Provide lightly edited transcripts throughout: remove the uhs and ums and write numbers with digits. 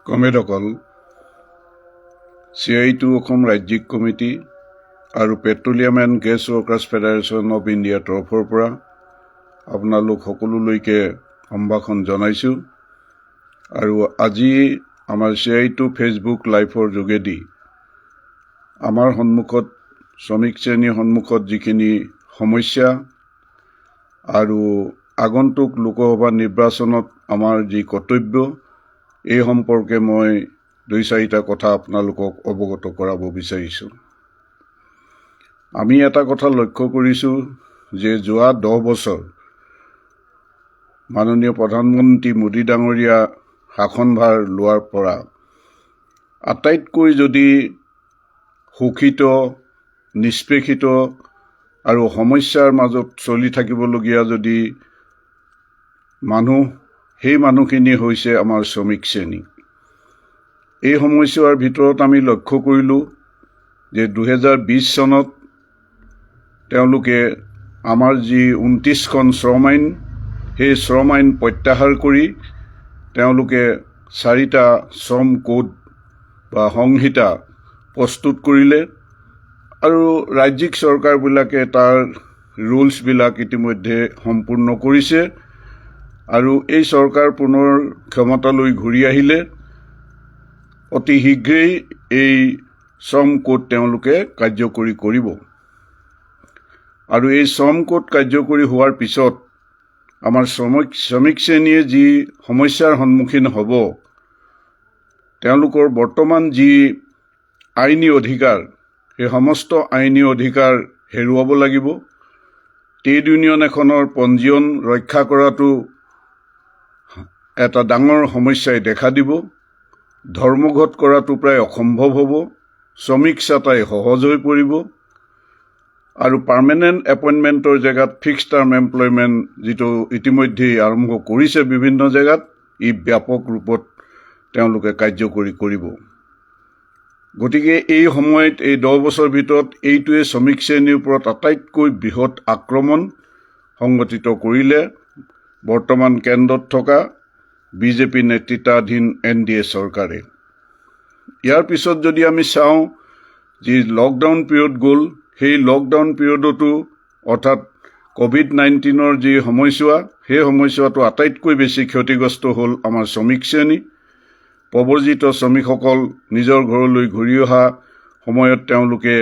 কমেডসকল CI2 Assam ৰাজ্যিক committee আৰু petroleum and gas workers federation of ইণ্ডিয়াৰ তৰফৰ পৰা আপোনালোক সকলোলৈকে সম্ভাষণ জনাইছোঁ। আৰু আজি আমাৰ CI2 ফেচবুক লাইভৰ যোগেদি আমাৰ সন্মুখত শ্ৰমিক শ্ৰেণীৰ সন্মুখত যিখিনি সমস্যা আৰু আগন্তুক লোকসভা নিৰ্বাচনত আমাৰ যি কৰ্তব্য এই সম্পৰ্কে মই দুই চাৰিটা কথা আপোনালোকক অৱগত কৰাব বিচাৰিছোঁ। আমি এটা কথা লক্ষ্য কৰিছোঁ যে যোৱা 10 বছৰ মাননীয় প্ৰধানমন্ত্ৰী মোদী ডাঙৰীয়া শাসনভাৰ লোৱাৰ পৰা আটাইতকৈ যদি শোষিত নিষ্পেষিত আৰু সমস্যাৰ মাজত চলি থাকিবলগীয়া যদি মানুহ সেই মানুহখিনি হৈছে আমাৰ শ্ৰমিক শ্ৰেণী। এই সমস্যাৰ ভিতৰত আমি লক্ষ্য কৰিলোঁ যে 2020 চনত তেওঁলোকে আমাৰ যি 29খন শ্ৰম আইন সেই শ্ৰম আইন প্ৰত্যাহাৰ কৰি তেওঁলোকে 4টা শ্ৰম কোড বা সংহিতা প্ৰস্তুত কৰিলে আৰু ৰাজ্যিক চৰকাৰবিলাকে তাৰ ৰুলছবিলাক ইতিমধ্যে সম্পূৰ্ণ কৰিছে আৰু এই চৰকাৰ পুনৰ ক্ষমতালৈ ঘূৰি আহিলে অতি শীঘ্ৰেই এই শ্ৰম কোড তেওঁলোকে কাৰ্যকৰী কৰিব। আৰু এই শ্ৰম কোড কাৰ্যকৰী হোৱাৰ পিছত আমাৰ শ্ৰমিক শ্ৰেণীয়ে যি সমস্যাৰ সন্মুখীন হ'ব, তেওঁলোকৰ বৰ্তমান যি আইনী অধিকাৰ সেই সমস্ত আইনী অধিকাৰ হেৰুৱাব লাগিব। ট্ৰেড ইউনিয়ন এখনৰ পঞ্জীয়ন ৰক্ষা কৰাটো এটা ডাঙৰ সমস্যাই দেখা দিব। ধৰ্মঘট কৰাটো প্ৰায় অসম্ভৱ হ'ব। শ্ৰমিক ছাঁটাই সহজ হৈ পৰিব আৰু পাৰ্মানেণ্ট এপইণ্টমেণ্টৰ জেগাত ফিক্সড টাৰ্ম এমপ্লয়মেণ্ট যিটো ইতিমধ্যেই আৰম্ভ কৰিছে বিভিন্ন জেগাত, ই ব্যাপক ৰূপত তেওঁলোকে কাৰ্যকৰী কৰিব। গতিকে এই সময়ত এই 10 বছৰ ভিতৰত এইটোৱে শ্ৰমিক শ্ৰেণীৰ ওপৰত আটাইতকৈ বৃহৎ আক্ৰমণ সংগঠিত কৰিলে বৰ্তমান কেন্দ্ৰত থকা বিজেপি নেতৃত্বাধীন NDA চৰকাৰে। ইয়াৰ পিছত যদি আমি চাওঁ যি লকডাউন পিৰিয়ড গ'ল, সেই লকডাউন পিৰিয়ডতো অৰ্থাৎ COVID-19ৰ যি সময়ছোৱা সেই সময়ছোৱাটো আটাইতকৈ বেছি ক্ষতিগ্ৰস্ত হ'ল আমাৰ শ্ৰমিক শ্ৰেণী। প্ৰব্ৰজিত শ্ৰমিকসকল নিজৰ ঘৰলৈ ঘূৰি অহা সময়ত তেওঁলোকে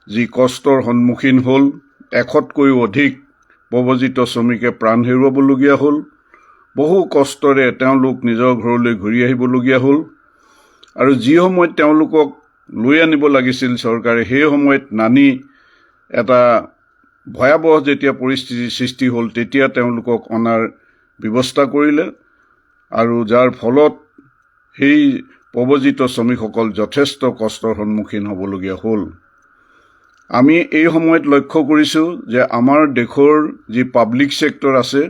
যি কষ্টৰ সন্মুখীন হ'ল, 100তকৈও অধিক প্ৰব্ৰজিত শ্ৰমিকে প্ৰাণ হেৰুৱাবলগীয়া হ'ল। বহু কষ্টৰে তেওঁলোক নিজৰ ঘৰলৈ ঘূৰি আহিবলগীয়া হ'ল আৰু যি সময়ত তেওঁলোকক লৈ আনিব লাগিছিল চৰকাৰে, সেই সময়ত নানি এটা ভয়াৱহ যেতিয়া পৰিস্থিতিৰ সৃষ্টি হ'ল তেতিয়া তেওঁলোকক অনাৰ ব্যৱস্থা কৰিলে আৰু যাৰ ফলত সেই প্ৰব্ৰজিত শ্ৰমিকসকল যথেষ্ট কষ্টৰ সন্মুখীন হ'বলগীয়া হ'ল। আমি এই সময়ত লক্ষ্য কৰিছোঁ যে আমাৰ দেশৰ যি পাব্লিক ছেক্টৰ আছে,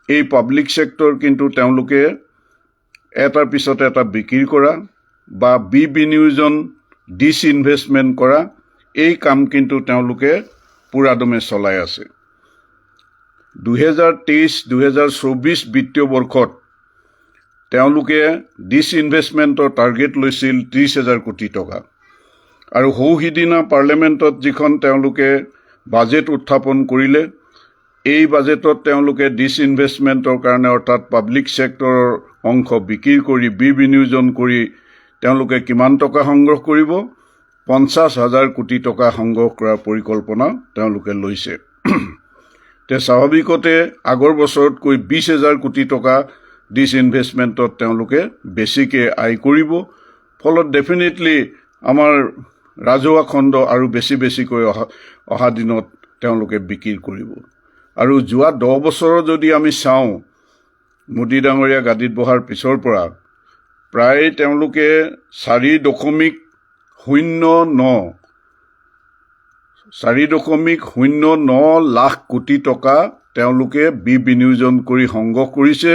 এই পাব্লিক ছেক্টৰ কিন্তু তেওঁলোকে এটাৰ পিছত এটা বিক্ৰী কৰা বা বিনিয়োজন ডিসইনভেষ্টমেণ্ট কৰা এই কাম কিন্তু তেওঁলোকে পুৰাদমে চলাই আছে। 2023-2024 বিত্তীয় বৰ্ষত তেওঁলোকে ডিসইনভেষ্টমেণ্টৰ টাৰ্গেট লৈছিল 30,000 কোটি টকা আৰু সৌহিদিনা পাৰ্লিমেণ্টত যিখন তেওঁলোকে বাজেট উত্থাপন কৰিলে, এই বাজেটত তেওঁলোকে ডিসইনভেষ্টমেণ্টৰ কাৰণে অৰ্থাৎ পাব্লিক ছেক্টৰৰ অংশ বিক্ৰী কৰি বিনিয়োজন কৰি তেওঁলোকে কিমান টকা সংগ্ৰহ কৰিব? 50,000 কোটি টকা সংগ্ৰহ কৰাৰ পৰিকল্পনা তেওঁলোকে লৈছে। তে স্বাভাৱিকতে আগৰ বছৰতকৈ 20,000 কোটি টকা ডিসইনভেষ্টমেণ্টত তেওঁলোকে বেছিকৈ আয় কৰিব। ফলত ডেফিনেটলি আমাৰ ৰাজহুৱা খণ্ড আৰু বেছিকৈ অহা দিনত তেওঁলোকে বিক্ৰী কৰিব। আৰু যোৱা 10 বছৰৰ যদি আমি চাওঁ, মোদী ডাঙৰীয়া গাদীত বহাৰ পিছৰ পৰা প্ৰায় তেওঁলোকে 4.09 লাখ কোটি টকা তেওঁলোকে বিনিয়োজন কৰি সংগ্ৰহ কৰিছে,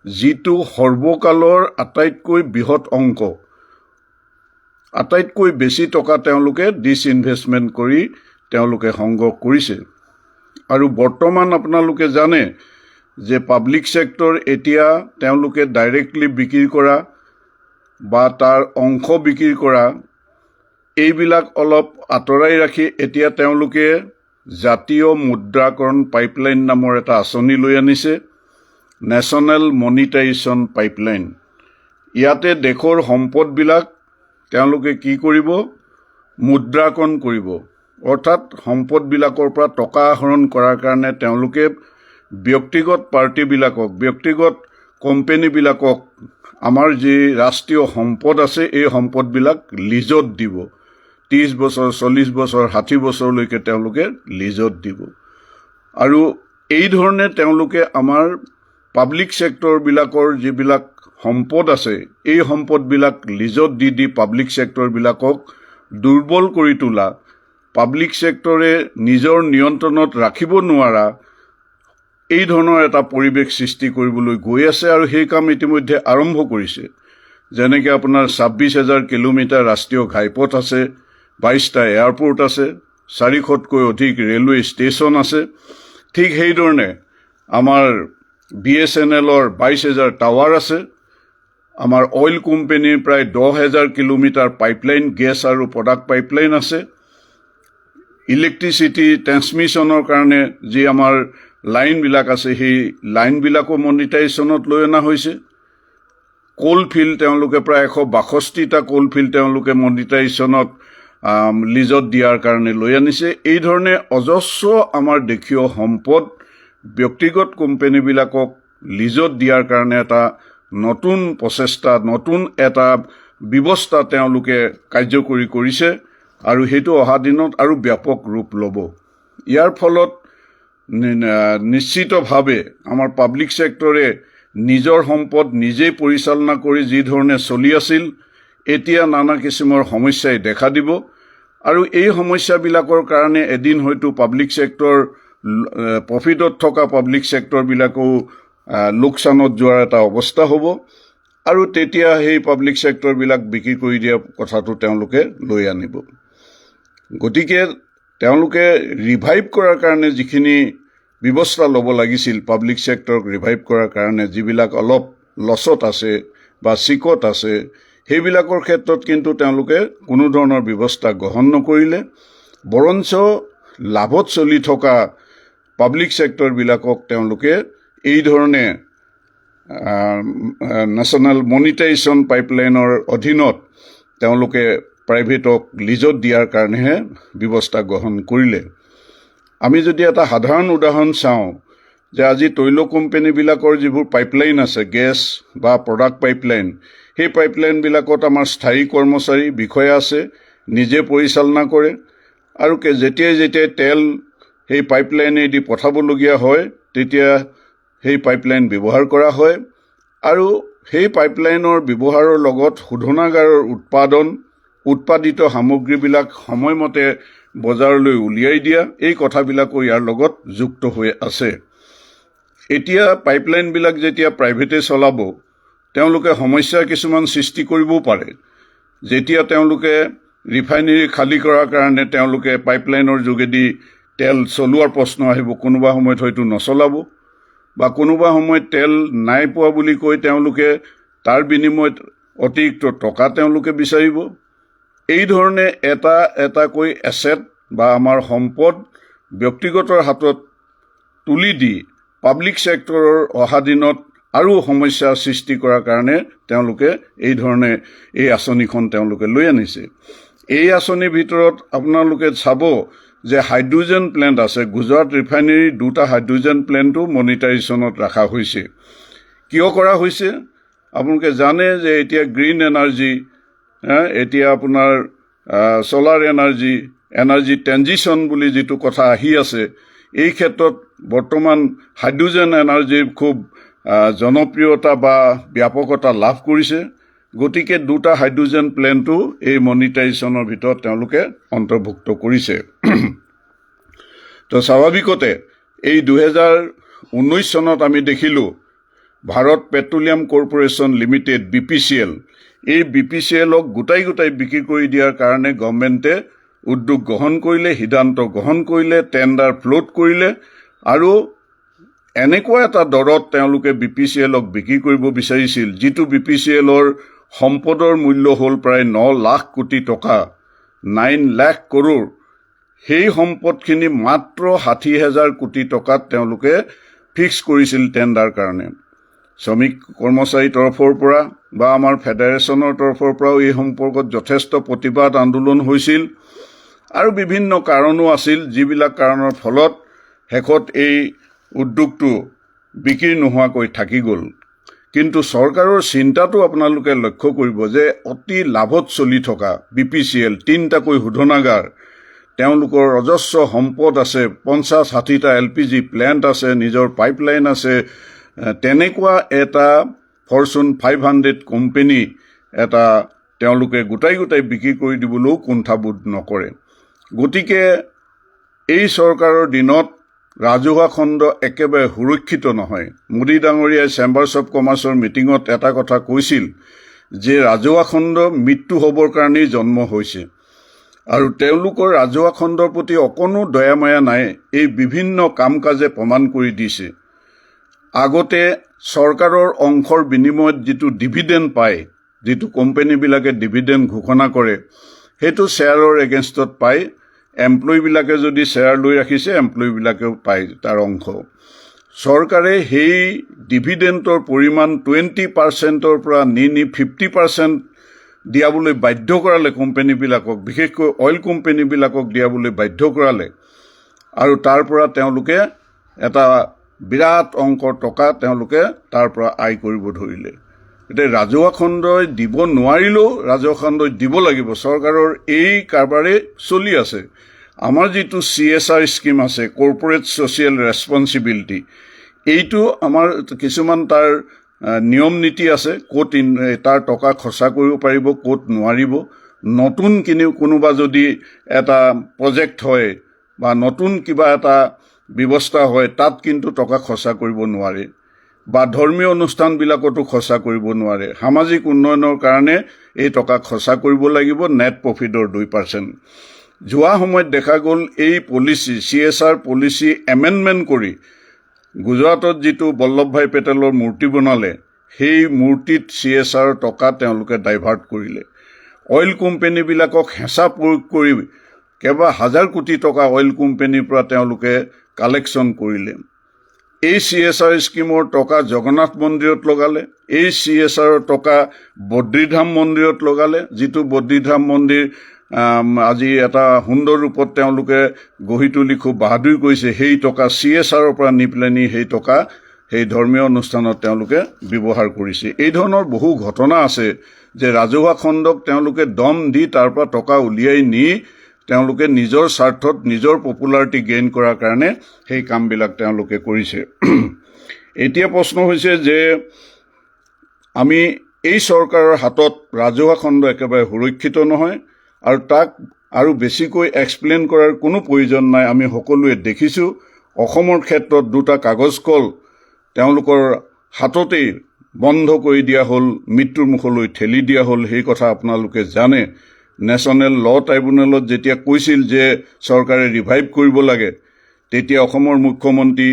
যিটো সৰ্বকালৰ আটাইতকৈ বৃহৎ অংক। আটাইতকৈ বেছি টকা তেওঁলোকে ডিসইনভেষ্টমেণ্ট কৰি তেওঁলোকে সংগ্ৰহ কৰিছে। আৰু বৰ্তমান আপোনালোকে জানে যে পাব্লিক ছেক্টৰ এতিয়া তেওঁলোকে ডাইৰেক্টলি বিক্ৰী কৰা বা তাৰ অংশ বিক্ৰী কৰা এইবিলাক অলপ আঁতৰাই ৰাখি এতিয়া তেওঁলোকে জাতীয় মুদ্ৰাকৰণ পাইপলাইন নামৰ এটা আঁচনি লৈ আনিছে, নেশ্যনেল মনিটাইজেশ্যন পাইপলাইন। ইয়াতে দেশৰ সম্পদবিলাক তেওঁলোকে কি কৰিব? মুদ্ৰাকৰণ কৰিব। অৰ্থাৎ সম্পদবিলাকৰ পৰা টকা আহৰণ কৰাৰ কাৰণে তেওঁলোকে ব্যক্তিগত পাৰ্টিবিলাকক, ব্যক্তিগত কোম্পানীবিলাকক আমাৰ যি ৰাষ্ট্ৰীয় সম্পদ আছে এই সম্পদবিলাক লিজত দিব। 30 বছৰ, 40 বছৰ, 60 বছৰলৈকে তেওঁলোকে লিজত দিব। আৰু এই ধৰণে তেওঁলোকে আমাৰ পাব্লিক ছেক্টৰবিলাকৰ যিবিলাক সম্পদ আছে এই সম্পদবিলাক লিজত দি পাব্লিক ছেক্টৰবিলাকক দুৰ্বল কৰি তোলা, পাব্লিক ছেক্টৰে নিজৰ নিয়ন্ত্ৰণত ৰাখিব নোৱাৰা এই ধৰণৰ এটা পৰিৱেশ সৃষ্টি কৰিবলৈ গৈ আছে আৰু সেই কাম ইতিমধ্যে আৰম্ভ কৰিছে। যেনেকৈ আপোনাৰ 26,000 কিলোমিটাৰ ৰাষ্ট্ৰীয় ঘাইপথ আছে, 22টা এয়াৰপোৰ্ট আছে, 400তকৈ অধিক ৰেলৱে ষ্টেচন আছে। ঠিক সেইধৰণে আমাৰ BSNLৰ 22,000 টাৱাৰ আছে, আমাৰ অইল কোম্পানীৰ প্ৰায় 10,000 কিলোমিটাৰ পাইপলাইন, গেছ আৰু প্ৰডাক্ট পাইপলাইন আছে। ইলেক্ট্ৰিচিটি ট্ৰেন্সমিশ্যনৰ কাৰণে যি আমাৰ লাইনবিলাক আছে সেই লাইনবিলাকো মনিটাইজেশ্যনত লৈ অনা হৈছে। কোল ফিল্ড তেওঁলোকে প্ৰায় 162টা কোল ফিল্ড তেওঁলোকে মনিটাইজেশ্যনত লিজত দিয়াৰ কাৰণে লৈ আনিছে। এই ধৰণে অজস্ৰ আমাৰ দেশীয় সম্পদ ব্যক্তিগত কোম্পানীবিলাকক লিজত দিয়াৰ কাৰণে এটা নতুন প্ৰচেষ্টা, নতুন এটা ব্যৱস্থা তেওঁলোকে কাৰ্যকৰী কৰিছে আৰু সেইটো অহা দিনত আৰু ব্যাপক ৰূপ ল'ব। ইয়াৰ ফলত নিশ্চিতভাৱে আমাৰ পাব্লিক ছেক্টৰে নিজৰ সম্পদ নিজেই পৰিচালনা কৰি যি ধৰণে চলি আছিল এতিয়া নানা কিচিমৰ সমস্যাই দেখা দিব আৰু এই সমস্যাবিলাকৰ কাৰণে এদিন হয়তো পাব্লিক ছেক্টৰ প্ৰফিটত থকা পাব্লিক ছেক্টৰবিলাকো লোকচানত যোৱাৰ এটা অৱস্থা হ'ব আৰু তেতিয়া সেই পাব্লিক ছেক্টৰবিলাক বিক্ৰী কৰি দিয়া কথাটো তেওঁলোকে লৈ আনিব। গতিকে তেওঁলোকে ৰিভাইভ কৰাৰ কাৰণে যিখিনি ব্যৱস্থা ল'ব লাগিছিল, পাব্লিক ছেক্টৰক ৰিভাইভ কৰাৰ কাৰণে যিবিলাক অলপ লছত আছে বা চিকত আছে সেইবিলাকৰ ক্ষেত্ৰত কিন্তু তেওঁলোকে কোনো ধৰণৰ ব্যৱস্থা গ্ৰহণ নকৰিলে, বৰঞ্চ লাভত চলি থকা পাব্লিক ছেক্টৰবিলাকক তেওঁলোকে এই ধৰণে নেশ্যনেল মনিটাইজেশ্যন পাইপলাইনৰ অধীনত তেওঁলোকে প্ৰাইভেটক লিজত দিয়াৰ কাৰণেহে ব্যৱস্থা গ্ৰহণ কৰিলে। আমি যদি এটা সাধাৰণ উদাহৰণ চাওঁ যে আজি তৈল কোম্পানীবিলাকৰ যিবোৰ পাইপলাইন আছে, গেছ বা প্ৰডাক্ট পাইপলাইন, সেই পাইপলাইনবিলাকত আমাৰ স্থায়ী কৰ্মচাৰী বিষয়া আছে, নিজে পৰিচালনা কৰে আৰু যেতিয়াই তেল সেই পাইপলাইনেদি পঠাবলগীয়া হয় তেতিয়া সেই পাইপলাইন ব্যৱহাৰ কৰা হয় আৰু সেই পাইপলাইনৰ ব্যৱহাৰৰ লগত শোধনাগাৰৰ উৎপাদিত সামগ্ৰীবিলাক সময়মতে বজাৰলৈ উলিয়াই দিয়া এই কথাবিলাকো ইয়াৰ লগত যুক্ত হৈ আছে। এতিয়া পাইপলাইনবিলাক যেতিয়া প্ৰাইভেটে চলাব তেওঁলোকে সমস্যাৰ কিছুমান সৃষ্টি কৰিবও পাৰে। যেতিয়া তেওঁলোকে ৰিফাইনেৰী খালী কৰাৰ কাৰণে তেওঁলোকে পাইপলাইনৰ যোগেদি তেল চলোৱাৰ প্ৰশ্ন আহিব, কোনোবা সময়ত হয়তো নচলাব বা কোনোবা সময়ত তেল নাই পোৱা বুলি কৈ তেওঁলোকে তাৰ বিনিময়ত অতিৰিক্ত টকা তেওঁলোকে বিচাৰিব। এই ধৰণে এটাকৈ এছেট বা আমাৰ সম্পদ ব্যক্তিগতৰ হাতত তুলি দি পাব্লিক ছেক্টৰৰ অহা দিনত আৰু সমস্যাৰ সৃষ্টি কৰাৰ কাৰণে তেওঁলোকে এই ধৰণে এই আঁচনিখন তেওঁলোকে লৈ আনিছে। এই আঁচনিৰ ভিতৰত আপোনালোকে চাব যে হাইড্ৰজেন প্লেণ্ট আছে, গুজৰাট ৰিফাইনেৰীৰ 2টা হাইড্ৰজেন প্লেণ্টো মনিটাইজেশ্যনত ৰখা হৈছে। কিয় কৰা হৈছে? আপোনালোকে জানে যে এতিয়া গ্ৰীণ এনাৰ্জি, এতিয়া আপোনাৰ ছলাৰ এনাৰ্জি ট্ৰেনজিশ্যন বুলি যিটো কথা আহি আছে, এই ক্ষেত্ৰত বৰ্তমান হাইড্ৰজেন এনাৰ্জিৰ খুব জনপ্ৰিয়তা বা ব্যাপকতা লাভ কৰিছে। গতিকে 2টা হাইড্ৰজেন প্লেণ্টো এই মনিটাইজেশ্যনৰ ভিতৰত তেওঁলোকে অন্তৰ্ভুক্ত কৰিছে। তো স্বাভাৱিকতে এই 2019 চনত আমি দেখিলোঁ Bharat petroleum corporation limited BPCL, এই BPCLক গোটাই বিক্ৰী কৰি দিয়াৰ কাৰণে গভৰ্ণমেণ্টে উদ্যোগ গ্ৰহণ কৰিলে, সিদ্ধান্ত গ্ৰহণ কৰিলে, টেণ্ডাৰ ফ্লোট কৰিলে আৰু এনেকুৱা এটা দৰত তেওঁলোকে BPCLক বিক্ৰী কৰিব বিচাৰিছিল যিটো BPCLৰ সম্পদৰ মূল্য হ'ল প্ৰায় 9 লাখ কোটি টকা, 9 লাখ কৰোৰ। সেই সম্পদখিনি মাত্ৰ 60,000 কোটি টকাত তেওঁলোকে ফিক্স কৰিছিল টেণ্ডাৰ কাৰণে। শ্ৰমিক কৰ্মচাৰী তৰফৰ পৰা বা আমাৰ ফেডাৰেশ্যনৰ তৰফৰ পৰাও এই সম্পৰ্কত যথেষ্ট প্ৰতিবাদ আন্দোলন হৈছিল আৰু বিভিন্ন কাৰণো আছিল, যিবিলাক কাৰণৰ ফলত শেষত এই উদ্যোগটো বিক্ৰী নোহোৱাকৈ থাকি গ'ল। কিন্তু চৰকাৰৰ চিন্তাটো আপোনালোকে লক্ষ্য কৰিব যে অতি লাভত চলি থকা BPCL 3টাকৈ শোধনাগাৰ, তেওঁলোকৰ অজস্ৰ সম্পদ আছে, 50-60টা LPG প্লেণ্ট আছে, নিজৰ পাইপলাইন আছে, তেনেকুৱা এটা ফৰ্চুন 500 কোম্পেনী এটা তেওঁলোকে গোটাই বিক্ৰী কৰি দিবলৈও কুণ্ঠাবোধ নকৰে। গতিকে এই চৰকাৰৰ দিনত ৰাজহুৱা খণ্ড একেবাৰে সুৰক্ষিত নহয়। মোদী ডাঙৰীয়াই চেম্বাৰ্ছ অৱ কমাৰ্চৰ মিটিঙত এটা কথা কৈছিল যে ৰাজহুৱা খণ্ড মৃত্যু হ'বৰ কাৰণেই জন্ম হৈছে আৰু তেওঁলোকৰ ৰাজহুৱা খণ্ডৰ প্ৰতি অকণো দয়া মায়া নাই। এই বিভিন্ন কাম কাজে প্ৰমাণ কৰি দিছে। আগতে চৰকাৰৰ অংশৰ বিনিময়ত যিটো ডিভিডেণ্ড পায়, যিটো কোম্পানীবিলাকে ডিভিডেণ্ড ঘোষণা কৰে, সেইটো শ্বেয়াৰৰ এগেইনষ্টত পায়। এমপ্লয়ীবিলাকে যদি শ্বেয়াৰ লৈ ৰাখিছে, এমপ্লয়ীবিলাকেও পায় তাৰ অংশ। চৰকাৰে সেই ডিভিডেণ্ডৰ পৰিমাণ 20%ৰ পৰা নি 50% দিয়াবলৈ বাধ্য কৰালে কোম্পানীবিলাকক, বিশেষকৈ অইল কোম্পানীবিলাকক দিয়াবলৈ বাধ্য কৰালে আৰু তাৰ পৰা তেওঁলোকে এটা বিৰাট অংকৰ টকা তেওঁলোকে তাৰ পৰা আয় কৰিব ধৰিলে। এতিয়া ৰাজহুৱা খণ্ডই দিব নোৱাৰিলেও ৰাজহুৱা খণ্ডই দিব লাগিব। চৰকাৰৰ এই কাৰবাৰে চলি আছে। আমাৰ যিটো CSR স্কিম আছে, কৰ্পৰেট ছ'চিয়েল ৰেছপঞ্চিবিলিটি, এইটো আমাৰ কিছুমান তাৰ নিয়ম নীতি আছে, ক'ত তাৰ টকা খৰচা কৰিব পাৰিব, ক'ত নোৱাৰিব। নতুন কোনোবা যদি এটা প্ৰজেক্ট হয় বা নতুন কিবা এটা ব্যৱস্থা হয়, তাত কিন্তু টকা খৰচা কৰিব নোৱাৰে বা ধৰ্মীয় অনুষ্ঠানবিলাকতো খৰচা কৰিব নোৱাৰে। সামাজিক উন্নয়নৰ কাৰণে এই টকা খৰচা কৰিব লাগিব, নেট প্ৰফিটৰ 2%। যোৱা সময়ত দেখা গ'ল এই পলিচি, CSR পলিচি এমেণ্ডমেণ্ট কৰি গুজৰাটত যিটো বল্লভভাই পেটেলৰ মূৰ্তি বনালে, সেই মূৰ্তিত CSR টকা তেওঁলোকে ডাইভাৰ্ট কৰিলে। অইল কোম্পানীবিলাকক হেঁচা প্ৰয়োগ কৰি কেইবা হাজাৰ কোটি টকা অইল কোম্পানীৰ পৰা তেওঁলোকে কালেকশ্যন কৰিলে। এই CSR স্কিমৰ টকা জগন্নাথ মন্দিৰত লগালে, এই CSR টকা বদ্ৰীধাম মন্দিৰত লগালে, যিটো বদ্ৰীধাম মন্দিৰ আজি এটা সুন্দৰ ৰূপত তেওঁলোকে গঢ়ি তুলি খুব বাহাদুৰি কৰিছে। সেই টকা CSRৰ পৰা নি পেলাই সেই টকা সেই ধৰ্মীয় অনুষ্ঠানত তেওঁলোকে ব্যৱহাৰ কৰিছে। এই ধৰণৰ বহু ঘটনা আছে যে ৰাজহুৱা খণ্ডক তেওঁলোকে দম দি তাৰ পৰা টকা উলিয়াই নি তেওঁলোকে নিজৰ স্বাৰ্থত, নিজৰ পপুলাৰিটি গেইন কৰাৰ কাৰণে সেই কামবিলাক তেওঁলোকে কৰিছে। এতিয়া প্ৰশ্ন হৈছে যে আমি এই চৰকাৰৰ হাতত ৰাজহুৱা খণ্ড একেবাৰে সুৰক্ষিত নহয় আৰু তাক আৰু বেছিকৈ এক্সপ্লেইন কৰাৰ কোনো প্ৰয়োজন নাই। আমি সকলোৱে দেখিছোঁ অসমৰ ক্ষেত্ৰত 2টা কাগজ কল তেওঁলোকৰ হাততেই বন্ধ কৰি দিয়া হ'ল, মৃত্যুৰ মুখলৈ ঠেলি দিয়া হ'ল। সেই কথা আপোনালোকে জানে। নেশ্যনেল ল' ট্ৰাইব্যুনেলত যেতিয়া কৈছিল যে চৰকাৰে ৰিভাইভ কৰিব লাগে, তেতিয়া অসমৰ মুখ্যমন্ত্ৰী